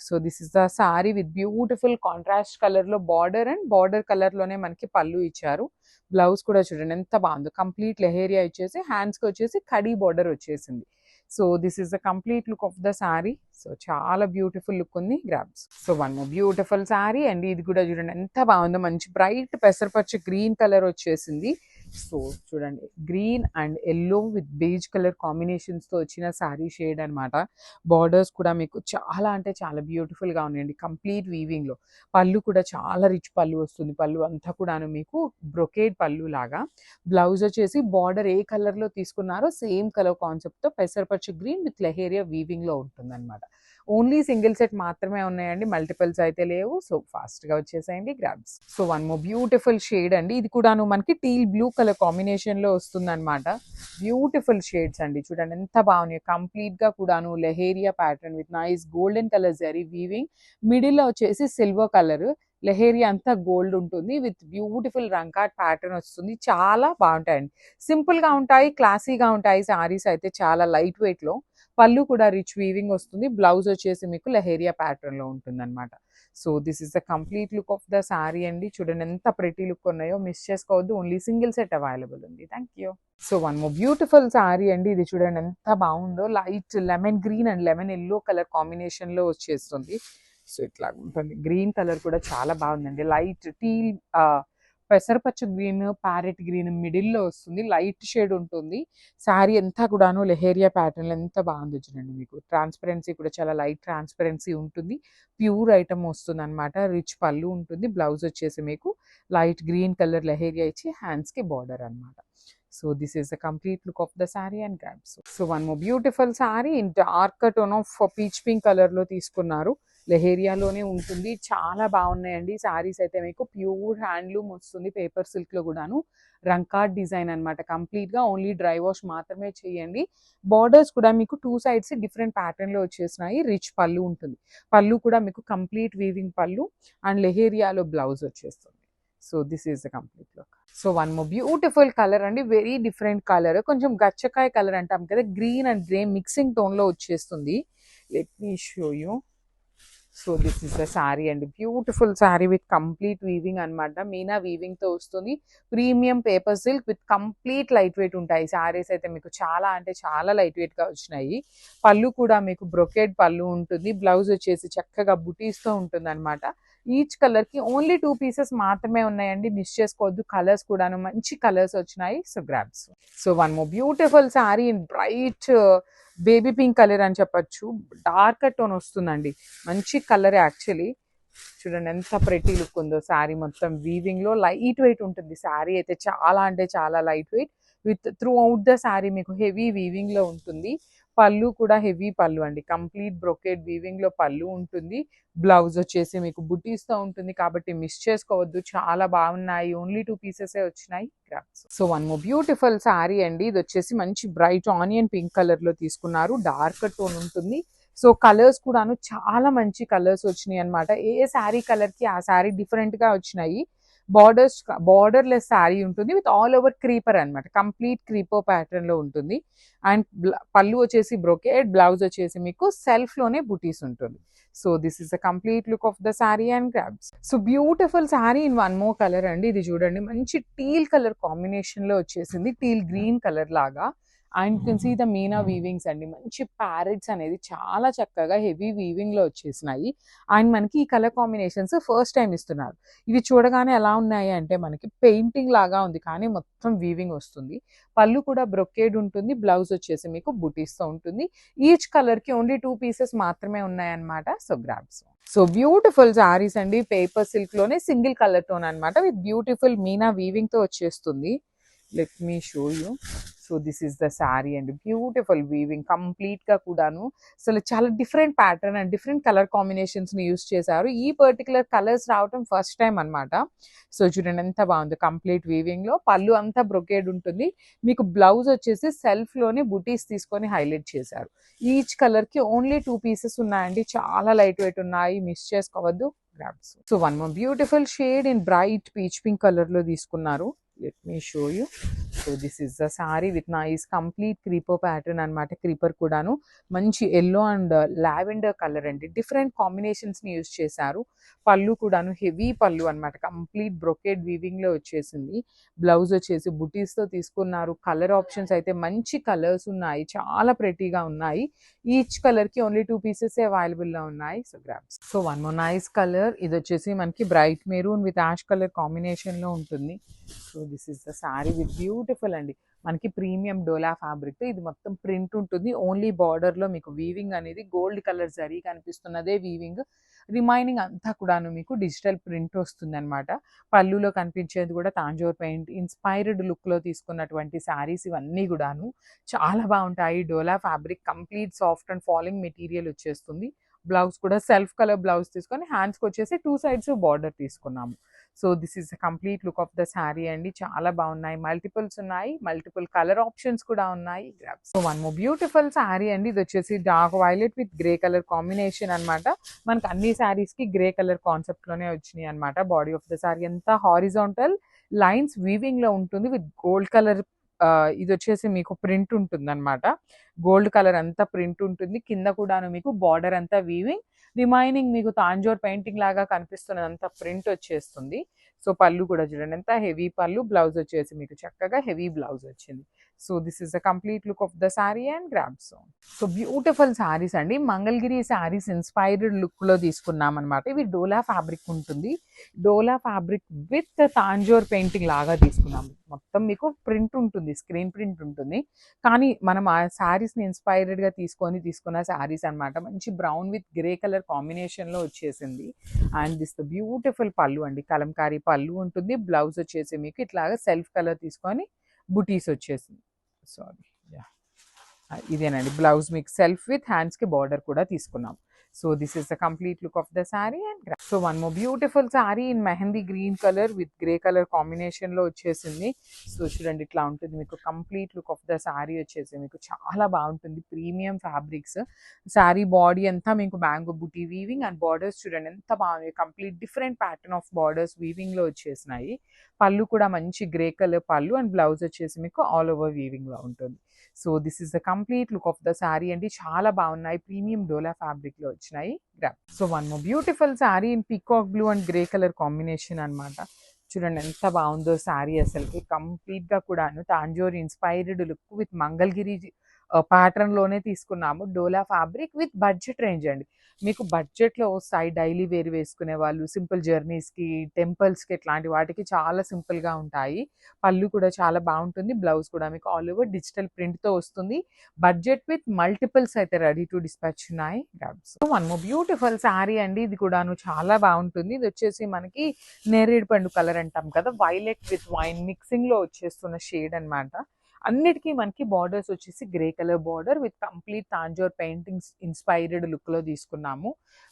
So this is the sari with beautiful contrast colour లో బార్డర్ అండ్ బార్డర్ కలర్ లోనే మనకి పళ్ళు ఇచ్చారు. బ్లౌజ్ కూడా చూడండి ఎంత బాగుందో, కంప్లీట్ లెహేరియా ఇచ్చేసి హ్యాండ్స్ కి వచ్చేసి కడీ బార్డర్ వచ్చేసింది. So this is the complete look of the sari. So చాలా బ్యూటిఫుల్ లుక్ ఉంది. Grabs. So one more beautiful sari and ఇది కూడా చూడండి ఎంత బాగుందో, మంచి బ్రైట్ పెసరపచ్చ గ్రీన్ కలర్ వచ్చేసింది. సో చూడండి green and yellow with beige colour combinations తో వచ్చిన శారీ షేడ్ అనమాట. బార్డర్స్ కూడా మీకు చాలా అంటే చాలా బ్యూటిఫుల్ గా ఉన్నాయండి, కంప్లీట్ వీవింగ్ లో. పళ్ళు కూడా చాలా రిచ్ పళ్ళు వస్తుంది, పళ్ళు అంతా కూడాను మీకు బ్రొకేడ్ పళ్ళు లాగా. బ్లౌజ్ వచ్చేసి బార్డర్ ఏ కలర్ లో తీసుకున్నారో సేమ్ కలర్ కాన్సెప్ట్ తో పెసరపచ్చ గ్రీన్ విత్ లెహేరియా వీవింగ్ లో ఉంటుంది అనమాట. ఓన్లీ సింగిల్ సెట్ మాత్రమే ఉన్నాయండి, మల్టిపుల్స్ అయితే లేవు. సో ఫాస్ట్ గా వచ్చేసేయండి. Grabs. So one more beautiful shade అండి, ఇది కూడాను మనకి టీల్ బ్లూ కలర్ కాంబినేషన్ లో వస్తుంది అనమాట. బ్యూటిఫుల్ షేడ్స్ అండి, చూడండి ఎంత బాగున్నాయి. కంప్లీట్ గా కూడాను leheriya pattern with nice golden colour zari weaving, middle లో వచ్చేసి సిల్వర్ కలర్, లెహేరియా అంతా గోల్డ్ ఉంటుంది విత్ బ్యూటిఫుల్ రంకాట్ ప్యాటర్న్ వస్తుంది. చాలా బాగుంటాయండి, సింపుల్ గా ఉంటాయి, క్లాసీగా ఉంటాయి. సారీస్ అయితే చాలా లైట్ వెయిట్ లో పళ్ళు కూడా రిచ్ వీవింగ్ వస్తుంది. బ్లౌజ్ వచ్చేసి మీకు లెహేరియా ప్యాటర్న్ లో ఉంటుంది అనమాట. So this is the complete look of the sari అండి. చూడండి ఎంత ప్రెటీ లుక్ ఉన్నాయో, మిస్ చేసుకోవద్దు. ఓన్లీ సింగిల్ సెట్ అవైలబుల్ ఉంది. Thank you. So one more beautiful sari అండి. ఇది చూడండి ఎంత బాగుందో. Light lemon green and lemon yellow colour combination లో వచ్చేస్తుంది. సో ఇట్లా ఉంటుంది. గ్రీన్ కలర్ కూడా చాలా బాగుందండి. లైట్ టీల్ పెసరపచ్చ గ్రీన్, ప్యారెట్ గ్రీన్ మిడిల్లో వస్తుంది. లైట్ షేడ్ ఉంటుంది. శారీ అంతా కూడాను లెహేరియా ప్యాటర్న్ ఎంత బాగుంది చూడండి. మీకు ట్రాన్స్పరెన్సీ కూడా చాలా లైట్ ట్రాన్స్పరెన్సీ ఉంటుంది. ప్యూర్ ఐటమ్ వస్తుంది అనమాట. రిచ్ పళ్ళు ఉంటుంది. బ్లౌజ్ వచ్చేసి మీకు లైట్ గ్రీన్ కలర్ లెహేరియా ఇచ్చి హ్యాండ్స్ కి బార్డర్ అనమాట. So this is the complete look of the sari and grabs. So one more beautiful sari in dark tone of peach pink colour లో తీసుకున్నారు. లెహేరియాలోనే ఉంటుంది. చాలా బాగున్నాయండి శారీస్ అయితే. మీకు ప్యూర్ హ్యాండ్లూమ్ వస్తుంది. పేపర్ సిల్క్ లో కూడాను రంకార్డ్ డిజైన్ అనమాట. కంప్లీట్ గా ఓన్లీ డ్రై వాష్ మాత్రమే చేయండి. బార్డర్స్ కూడా మీకు టూ సైడ్స్ డిఫరెంట్ ప్యాటర్న్ లో వచ్చేసినాయి. రిచ్ పళ్ళు ఉంటుంది. పళ్ళు కూడా మీకు కంప్లీట్ వీవింగ్ పళ్ళు అండ్ లెహేరియాలో బ్లౌజ్ వచ్చేస్తుంది. So this is the complete look. So one more beautiful colour అండి. Very different colour. కొంచెం గచ్చకాయ కలర్ అంటాం కదా, green and grey mixing tone లో వచ్చేస్తుంది. Let me show you. So this is the sari అండి. Beautiful sari with complete weaving అనమాట. మీనా వీవింగ్ తో వస్తుంది. Premium paper silk with complete light weight ఉంటాయి శారీస్ అయితే. మీకు చాలా అంటే చాలా లైట్ వెయిట్ గా వచ్చినాయి. పళ్ళు కూడా మీకు బ్రొకేడ్ పళ్ళు ఉంటుంది. బ్లౌజ్ వచ్చేసి చక్కగా బుటీస్ తో ఉంటుంది అనమాట. ఈచ్ కలర్ కి ఓన్లీ 2 పీసెస్ మాత్రమే ఉన్నాయండి. మిస్ చేసుకోవద్దు. కలర్స్ కూడాను మంచి కలర్స్ వచ్చినాయి. So grabs. So one more beautiful sari in bright baby pink colour అని చెప్పొచ్చు. డార్క్ టోన్ వస్తుందండి. మంచి కలర్ యాక్చువల్లీ. చూడండి ఎంత ప్రెటీ లుక్ ఉందో. శారీ మొత్తం వీవింగ్ లో లైట్ వెయిట్ ఉంటుంది. శారీ అయితే చాలా అంటే చాలా light wait with through out the sari మీకు హెవీ వీవింగ్ లో ఉంటుంది. పళ్ళు కూడా హెవీ పళ్ళు అండి. కంప్లీట్ బ్రొకేడ్ వీవింగ్ లో పళ్ళు ఉంటుంది. బ్లౌజ్ వచ్చేసి మీకు బుటీస్ తో ఉంటుంది కాబట్టి మిస్ చేసుకోవద్దు. చాలా బాగున్నాయి. ఓన్లీ 2 పీసెస్ వచ్చినాయి. So one more beautiful sari అండి. ఇది వచ్చేసి మంచి బ్రైట్ ఆనియన్ పింక్ కలర్ లో తీసుకున్నారు. డార్క్ టోన్ ఉంటుంది. సో కలర్స్ కూడాను చాలా మంచి కలర్స్ వచ్చినాయి అనమాట. ఏ శారీ కలర్ కి ఆ శారీ డిఫరెంట్ గా వచ్చినాయి. బార్డర్లెస్ శారీ ఉంటుంది విత్ ఆల్ ఓవర్ క్రీపర్ అనమాట. కంప్లీట్ క్రీపర్ ప్యాటర్న్ లో ఉంటుంది. అండ్ పళ్ళు వచ్చేసి బ్రొకేడ్, బ్లౌజ్ వచ్చేసి మీకు సెల్ఫ్ లోనే బుటీస్ ఉంటుంది. So this is the complete look of the sari and grabs. So beautiful sari in one more colour అండి. ఇది చూడండి మంచి టీల్ కలర్ కాంబినేషన్ లో వచ్చేసింది. టీల్ గ్రీన్ కలర్ లాగా. And you can see the meena weavings అండి. మంచి ప్యారెట్స్ అనేది చాలా చక్కగా హెవీ వీవింగ్ లో వచ్చేసినాయి. అండ్ మనకి ఈ కలర్ కాంబినేషన్స్ ఫస్ట్ టైం ఇస్తున్నారు. ఇవి చూడగానే ఎలా ఉన్నాయి అంటే మనకి పెయింటింగ్ లాగా ఉంది కానీ మొత్తం వీవింగ్ వస్తుంది. పళ్ళు కూడా బ్రొకేడ్ ఉంటుంది. బ్లౌజ్ వచ్చేసి మీకు బుటీస్ తో ఉంటుంది. ఈచ్ కలర్ కి ఓన్లీ 2 పీసెస్ మాత్రమే ఉన్నాయన్నమాట. So grabs. So beautiful sarees అండి. పేపర్ సిల్క్ లోనే సింగిల్ కలర్ టోన్ అనమాట. విత్ బ్యూటిఫుల్ మీనా వీవింగ్ తో వచ్చేస్తుంది. Let me show you. So this is the sari and beautiful weaving complete గా కూడాను. అసలు చాలా different pattern and different colour combinations ని యూస్ చేశారు. ఈ పర్టికులర్ కలర్స్ రావటం ఫస్ట్ టైం అనమాట. సో చూడండి ఎంత బాగుంది. కంప్లీట్ వీవింగ్ లో పళ్ళు అంతా బ్రొకేడ్ ఉంటుంది. మీకు బ్లౌజ్ వచ్చేసి సెల్ఫ్ లోనే బుటీస్ తీసుకొని హైలైట్ చేశారు. ఈచ్ కలర్ కి ఓన్లీ 2 పీసెస్ ఉన్నాయండి. చాలా లైట్ వెయిట్ ఉన్నాయి. మిస్ చేసుకోవద్దు. Grabs. So one more beautiful shade in bright peach pink colour లో తీసుకున్నారు. Let me show you. So this is the saree with nice complete creeper pattern అనమాట. క్రీపర్ కూడాను మంచి ఎల్లో అండ్ లావెండర్ కలర్ అండి. డిఫరెంట్ కాంబినేషన్స్ ని యూజ్ చేశారు. పళ్ళు కూడాను హెవీ పళ్ళు అనమాట. కంప్లీట్ బ్రొకేడ్ వీవింగ్ లో వచ్చేసింది. బ్లౌజ్ వచ్చేసి బుటీస్ తో తీసుకున్నారు. కలర్ ఆప్షన్స్ అయితే మంచి కలర్స్ ఉన్నాయి. చాలా ప్రెటీగా ఉన్నాయి. ఈచ్ కలర్ కి ఓన్లీ 2 పీసెస్ అవైలబుల్ లో ఉన్నాయి. So grabs. So one more nice colour. ఇది వచ్చేసి మనకి bright maroon with ash colour combination లో ఉంటుంది. So this is the sari with beautiful అండి. మనకి ప్రీమియం డోలా ఫ్యాబ్రిక్. ఇది మొత్తం ప్రింట్ ఉంటుంది. ఓన్లీ బార్డర్ లో మీకు వీవింగ్ అనేది గోల్డ్ కలర్ జరీ కనిపిస్తున్నదే వీవింగ్. రిమైనింగ్ అంతా కూడాను మీకు డిజిటల్ ప్రింట్ వస్తుంది అనమాట. పళ్ళులో కనిపించేది కూడా తాంజోర్ పెయింట్ ఇన్స్పైర్డ్ లుక్ లో తీసుకున్నటువంటి శారీస్ ఇవన్నీ కూడాను చాలా బాగుంటాయి. Dola fabric complete soft and falling material వచ్చేస్తుంది. బ్లౌజ్ కూడా సెల్ఫ్ కలర్ బ్లౌజ్ తీసుకొని హ్యాండ్స్కి వచ్చేసి 2 సైడ్స్ బార్డర్ తీసుకున్నాము. So this is the complete look of the sari అండి. చాలా బాగున్నాయి. మల్టిపుల్స్ ఉన్నాయి. మల్టిపుల్ కలర్ ఆప్షన్స్ కూడా ఉన్నాయి. So one more beautiful sari అండి. ఇది వచ్చేసి dark violet with grey colour combination అనమాట. మనకి అన్ని శారీస్ కి గ్రే కలర్ కాన్సెప్ట్ లోనే వచ్చినాయి అనమాట. బాడీ ఆఫ్ ద శారీ అంతా హారిజాంటల్ లైన్స్ వీవింగ్ లో ఉంటుంది విత్ గోల్డ్ కలర్ ఇది వచ్చేసి మీకు ప్రింట్ ఉంటుందన్నమాట. గోల్డ్ కలర్ అంతా ప్రింట్ ఉంటుంది. కింద కూడాను మీకు బార్డర్ అంతా వీవింగ్, రిమైనింగ్ మీకు తాంజోర్ పెయింటింగ్ లాగా కనిపిస్తున్నదంతా ప్రింట్ వచ్చేస్తుంది. సో పళ్ళు కూడా చూడండి ఎంత హెవీ పళ్ళు, బ్లౌజ్ వచ్చేసి మీకు చక్కగా హెవీ బ్లౌజ్ వచ్చింది. So this is the complete look of the sari and grab so. So beautiful sarees అండి, మంగళగిరి శారీస్ ఇన్స్పైర్డ్ లుక్ లో తీసుకున్నాం అనమాట. ఇవి డోలా ఫ్యాబ్రిక్ ఉంటుంది. డోలా ఫ్యాబ్రిక్ విత్ తాంజోర్ పెయింటింగ్ లాగా తీసుకున్నాం. మొత్తం మీకు ప్రింట్ ఉంటుంది, స్క్రీన్ ప్రింట్ ఉంటుంది. కానీ మనం ఆ శారీస్ని ఇన్స్పైర్డ్గా తీసుకున్న శారీస్ అనమాట. మంచి బ్రౌన్ విత్ గ్రే కలర్ కాంబినేషన్లో వచ్చేసింది. అండ్ దిస్ ద బ్యూటిఫుల్ పళ్ళు అండి, కలంకారీ పళ్ళు ఉంటుంది. బ్లౌజ్ వచ్చేసి మీకు ఇట్లాగా సెల్ఫ్ కలర్ తీసుకొని బుటీస్ వచ్చేసింది. సారీ, ఇదేనండి బ్లౌజ్ మీకు సెల్ఫ్ విత్ హ్యాండ్స్కి బార్డర్ కూడా తీసుకున్నాం. So this is the complete look of the sari and so one more beautiful sari in mehndi green colour with grey colour కాంబినేషన్లో వచ్చేసింది. సో చూడండి ఇట్లా ఉంటుంది మీకు complete look of the sari వచ్చేసి మీకు చాలా బాగుంటుంది. ప్రీమియం ఫ్యాబ్రిక్స్, శారీ బాడీ అంతా మీకు mango buti weaving and borders చూడండి ఎంత బాగుంది. Complete different pattern of borders వీవింగ్లో వచ్చేసినాయి. పళ్ళు కూడా మంచి grey colour pallu and blouse వచ్చేసి మీకు ఆల్ ఓవర్ వీవింగ్లో ఉంటుంది. So this is the complete look of the sari అండి, చాలా బాగున్నాయి. ప్రీమియం డోలా ఫ్యాబ్రిక్ లో వచ్చినాయి. So one more beautiful sari in peacock blue and grey colour combination అనమాట. చూడండి ఎంత బాగుందో శారీ, అసలుకి కంప్లీట్ గా కూడాను Tanjore inspired look with Mangalagiri pattern లోనే తీసుకున్నాము. డోలా ఫ్యాబ్రిక్ విత్ బడ్జెట్ రేంజ్ అండి, మీకు బడ్జెట్లో వస్తాయి. డైలీ వేర్ వేసుకునే వాళ్ళు, సింపుల్ జర్నీస్కి, టెంపుల్స్కి, ఇట్లాంటి వాటికి చాలా సింపుల్గా ఉంటాయి. పళ్ళు కూడా చాలా బాగుంటుంది. బ్లౌజ్ కూడా మీకు ఆల్ ఓవర్ డిజిటల్ ప్రింట్తో వస్తుంది. బడ్జెట్ విత్ మల్టిపుల్స్ అయితే రెడీ టు డిస్పాచ్ ఉన్నాయి. వన్ మోర్ బ్యూటిఫుల్ శారీ అండి, ఇది కూడాను చాలా బాగుంటుంది. ఇది వచ్చేసి మనకి నేరేడు పండు కలర్ అంటాం కదా, వైలెట్ విత్ వైన్ మిక్సింగ్లో వచ్చేస్తున్న షేడ్ అనమాట. అన్నిటికీ మనకి బార్డర్స్ వచ్చేసి grey colour border with complete Tanjore paintings inspired look లో తీసుకున్నాము.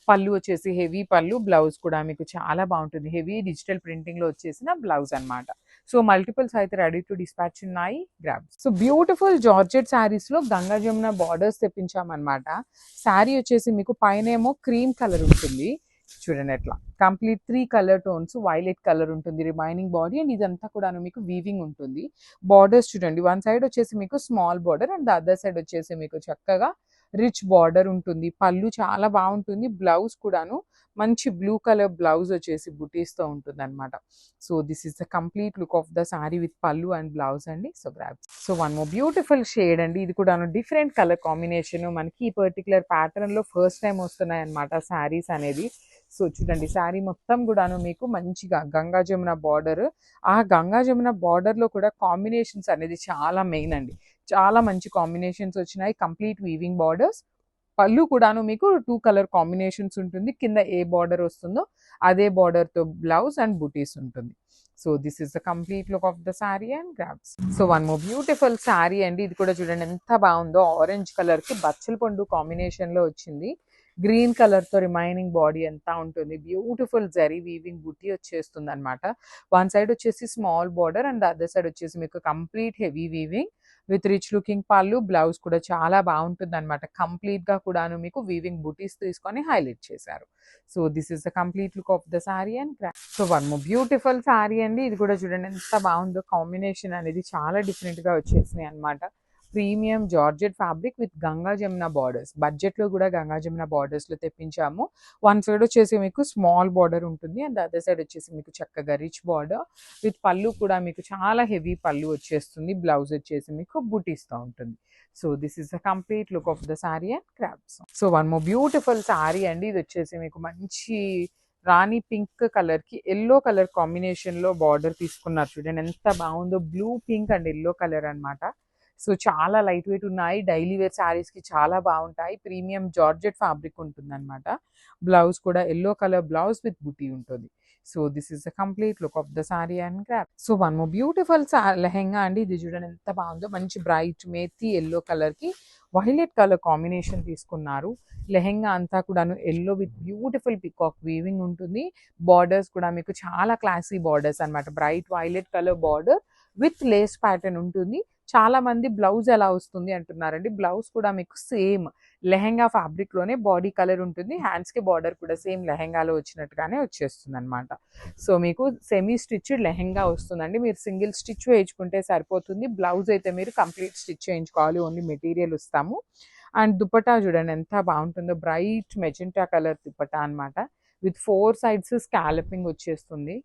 పళ్ళు వచ్చేసి హెవీ పళ్ళు, బ్లౌజ్ కూడా మీకు చాలా బాగుంటుంది. హెవీ డిజిటల్ ప్రింటింగ్ లో వచ్చేసిన బ్లౌజ్ అనమాట. సో మల్టిపుల్స్ అయితే రెడీ టు డిస్పాచ్ ఉన్నాయి. సో బ్యూటిఫుల్ జార్జెట్ శారీస్ లో గంగా జమున బార్డర్స్ తెప్పించామన్నమాట. శారీ వచ్చేసి మీకు పైన ఏమో క్రీమ్ కలర్ ఉంటుంది, చూడండి ఎట్లా complete 3 colour tones, violet colour ఉంటుంది రిమైనింగ్ బాడీ. అండ్ ఇదంతా కూడా మీకు వీవింగ్ ఉంటుంది. బార్డర్స్ చూడండి, వన్ సైడ్ వచ్చేసి మీకు small border and the other side వచ్చేసి మీకు చక్కగా రిచ్ బార్డర్ ఉంటుంది. పళ్ళు చాలా బాగుంటుంది. బ్లౌజ్ కూడాను మంచి బ్లూ కలర్ బ్లౌజ్ వచ్చేసి బుటీస్తో ఉంటుంది అనమాట. So this is the complete look of the sari with పళ్ళు అండ్ బ్లౌజ్ అండి. So so one more beautiful shade అండి, ఇది కూడాను డిఫరెంట్ కలర్ కాంబినేషన్. మనకి ఈ పర్టికులర్ ప్యాటర్న్ లో ఫస్ట్ టైం వస్తున్నాయి అనమాట శారీస్ అనేది. సో చూడండి శారీ మొత్తం కూడాను మీకు మంచిగా గంగా జమున బార్డర్. ఆ గంగా జమున బార్డర్ లో కూడా కాంబినేషన్స్ అనేది చాలా మెయిన్ అండి, చాలా మంచి కాంబినేషన్స్ వచ్చినాయి. కంప్లీట్ వీవింగ్ బార్డర్స్, పళ్ళు కూడాను మీకు 2 కలర్ కాంబినేషన్స్ ఉంటుంది. కింద ఏ బార్డర్ వస్తుందో అదే బార్డర్ తో బ్లౌజ్ అండ్ బుటీస్ ఉంటుంది. So this is the complete look of the sari and grabs. So one more beautiful sari అండి, ఇది కూడా చూడండి ఎంత బాగుందో. ఆరెంజ్ కలర్ కి బచ్చల పండు కాంబినేషన్ లో వచ్చింది. గ్రీన్ కలర్ తో రిమైనింగ్ బాడీ అంతా ఉంటుంది. బ్యూటిఫుల్ జరీ వీవింగ్ బుటీ వచ్చేస్తుంది అనమాట. వన్ సైడ్ వచ్చేసి small border and other side వచ్చేసి మీకు complete heavy weaving with rich looking pallu. Blouse కూడా చాలా బాగుంటుంది అనమాట. కంప్లీట్ గా కూడాను మీకు వీవింగ్ బుటీస్ తీసుకొని హైలైట్ చేశారు. So this is the complete look of the sari and so one more beautiful sari అండి, ఇది కూడా చూడండి ఎంత బాగుందో. కాంబినేషన్ అనేది చాలా డిఫరెంట్ గా వచ్చేసినాయి అనమాట. Premium georgette fabric with Ganga Jamuna borders. Budget లో కూడా గంగా జమున బార్డర్స్ లో తెప్పించాము. వన్ సైడ్ వచ్చేసి మీకు స్మాల్ బార్డర్ ఉంటుంది అండ్ అదర్ సైడ్ వచ్చేసి మీకు చక్కగా రిచ్ బార్డర్ విత్ పళ్ళు కూడా మీకు చాలా హెవీ పళ్ళు వచ్చేస్తుంది. బ్లౌజ్ వచ్చేసి మీకు బుటీస్తో ఉంటుంది. So this is the complete look of the sari and crabs. So one more beautiful sari అండి, ఇది వచ్చేసి మీకు మంచి రాణి పింక్ కలర్ కి ఎల్లో కలర్ కాంబినేషన్ లో బార్డర్ తీసుకున్నారు. చూడండి ఎంత బాగుందో. Blue pink and yellow colour అనమాట. సో చాలా లైట్ వెయిట్ ఉన్నాయి. డైలీ వేర్ శారీస్ కి చాలా బాగుంటాయి. ప్రీమియం జార్జెట్ ఫ్యాబ్రిక్ ఉంటుంది అనమాట. బ్లౌజ్ కూడా ఎల్లో కలర్ బ్లౌజ్ విత్ బుటీ ఉంటుంది. So this is the complete look of the sari and crop. So one more beautiful lehenga అండి, ఇది చూడండి ఎంత బాగుందో. మంచి బ్రైట్ మేతి ఎల్లో కలర్ కి వైలెట్ కలర్ కాంబినేషన్ తీసుకున్నారు. లెహెంగా అంతా కూడాను yellow with beautiful peacock weaving ఉంటుంది. బార్డర్స్ కూడా మీకు చాలా క్లాసీ బార్డర్స్ అనమాట. Bright violet colour border with lace pattern ఉంటుంది. చాలా మంది బ్లౌజ్ ఎలా వస్తుంది అంటున్నారండి. బ్లౌజ్ కూడా మీకు సేమ్ లెహెంగా ఫ్యాబ్రిక్‌లోనే బాడీ కలర్ ఉంటుంది. హ్యాండ్స్‌కి బార్డర్ కూడా సేమ్ లెహెంగాలో వచ్చినట్టుగానే వచ్చేస్తుందనమాట. సో, మీకు సెమీ స్టిచ్డ్ లెహెంగా వస్తుందండి. మీరు సింగిల్ స్టిచ్ వేయించుకుంటే సరిపోతుంది. బ్లౌజ్ అయితే మీరు కంప్లీట్ స్టిచ్ చేయించుకోవాలి. ఓన్లీ మెటీరియల్ ఇస్తాము. అండ్ దుపట్టా చూడండి ఎంత బాగుంటుందో. బ్రైట్ మెజెంటా కలర్ దుపట్టా అనమాట. విత్ 4 సైడ్స్ స్కాలపింగ్ వచ్చేస్తుంది.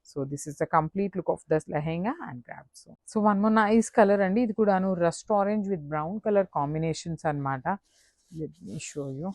So this is the complete look of this lehenga and grabs. So one more nice colour అండి. ఇది కూడాను rust orange with brown colour combinations అనమాట. Let me show you.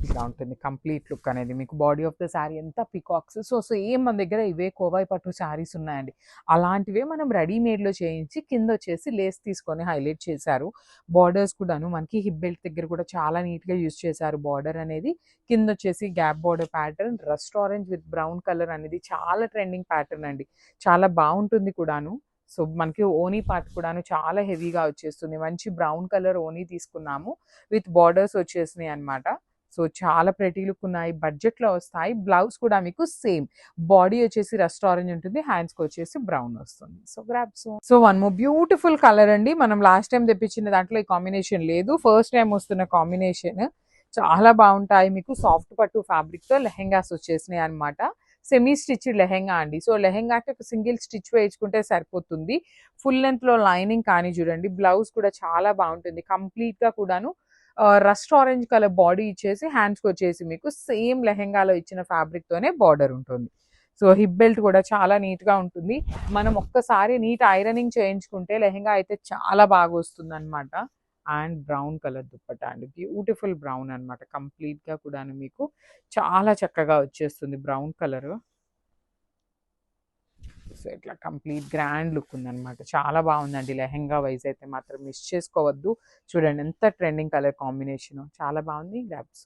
ఇలా ఉంటుంది కంప్లీట్ లుక్ అనేది. మీకు బాడీ ఆఫ్ ద శారీ ఎంత పికాక్స్. సో సేమ్ మన దగ్గర ఇవే కోవాయి పట్టు శారీస్ ఉన్నాయండి. అలాంటివే మనం రెడీమేడ్లో చేయించి కింద వచ్చేసి లేస్ తీసుకొని హైలైట్ చేశారు. బార్డర్స్ కూడాను మనకి హిప్ బెల్ట్ దగ్గర కూడా చాలా నీట్గా యూజ్ చేశారు. బార్డర్ అనేది కింద వచ్చేసి gap border pattern. Rust orange with brown colour అనేది చాలా ట్రెండింగ్ ప్యాటర్న్ అండి. చాలా బాగుంటుంది కూడాను. సో మనకి ఓనీ పార్ట్ కూడాను చాలా హెవీగా వచ్చేస్తుంది. మంచి బ్రౌన్ కలర్ ఓనీ తీసుకున్నాము. విత్ బార్డర్స్ వచ్చేసినాయి అనమాట. సో చాలా ప్రెటీ లుక్ ఉన్నాయి. బడ్జెట్లో వస్తాయి. బ్లౌజ్ కూడా మీకు సేమ్ బాడీ వచ్చేసి రస్ట్ ఆరెంజ్ ఉంటుంది. హ్యాండ్స్కి వచ్చేసి బ్రౌన్ వస్తుంది. So grabs. So one more beautiful colour అండి. మనం లాస్ట్ టైం తెప్పించిన దాంట్లో ఈ కాంబినేషన్ లేదు. ఫస్ట్ టైం వస్తున్న కాంబినేషన్. చాలా బాగుంటాయి. మీకు సాఫ్ట్ పట్టు ఫ్యాబ్రిక్తో లెహెంగాస్ వచ్చేసినాయి అనమాట. సెమీ స్టిచ్డ్ లెహెంగా అండి. సో లెహెంగాకి ఒక సింగిల్ స్టిచ్ వేయించుకుంటే సరిపోతుంది. ఫుల్ లెంత్లో లైనింగ్ కానీ చూడండి. బ్లౌజ్ కూడా చాలా బాగుంటుంది. కంప్లీట్గా కూడాను రస్ట్ ఆరెంజ్ కలర్ బాడీ ఇచ్చేసి హ్యాండ్స్కి వచ్చేసి మీకు సేమ్ లెహెంగాలో ఇచ్చిన ఫ్యాబ్రిక్తోనే బార్డర్ ఉంటుంది. సో హిప్ బెల్ట్ కూడా చాలా నీట్గా ఉంటుంది. మనం ఒక్కసారి నీట్ ఐరనింగ్ చేయించుకుంటే లెహెంగా అయితే చాలా బాగా వస్తుంది అనమాట. అండ్ బ్రౌన్ కలర్ దుప్పట్టా అండి. బ్యూటిఫుల్ బ్రౌన్ అనమాట. కంప్లీట్గా కూడాను మీకు చాలా చక్కగా వచ్చేస్తుంది బ్రౌన్ కలర్. సో ఇట్లా కంప్లీట్ గ్రాండ్ లుక్ ఉందనమాట. చాలా బాగుందండి. లెహెంగా వైజ్ అయితే మాత్రం మిస్ చేసుకోవద్దు. చూడండి ఎంత ట్రెండింగ్ కలర్ కాంబినేషన్. చాలా బాగుంది. గ్రాబ్స్.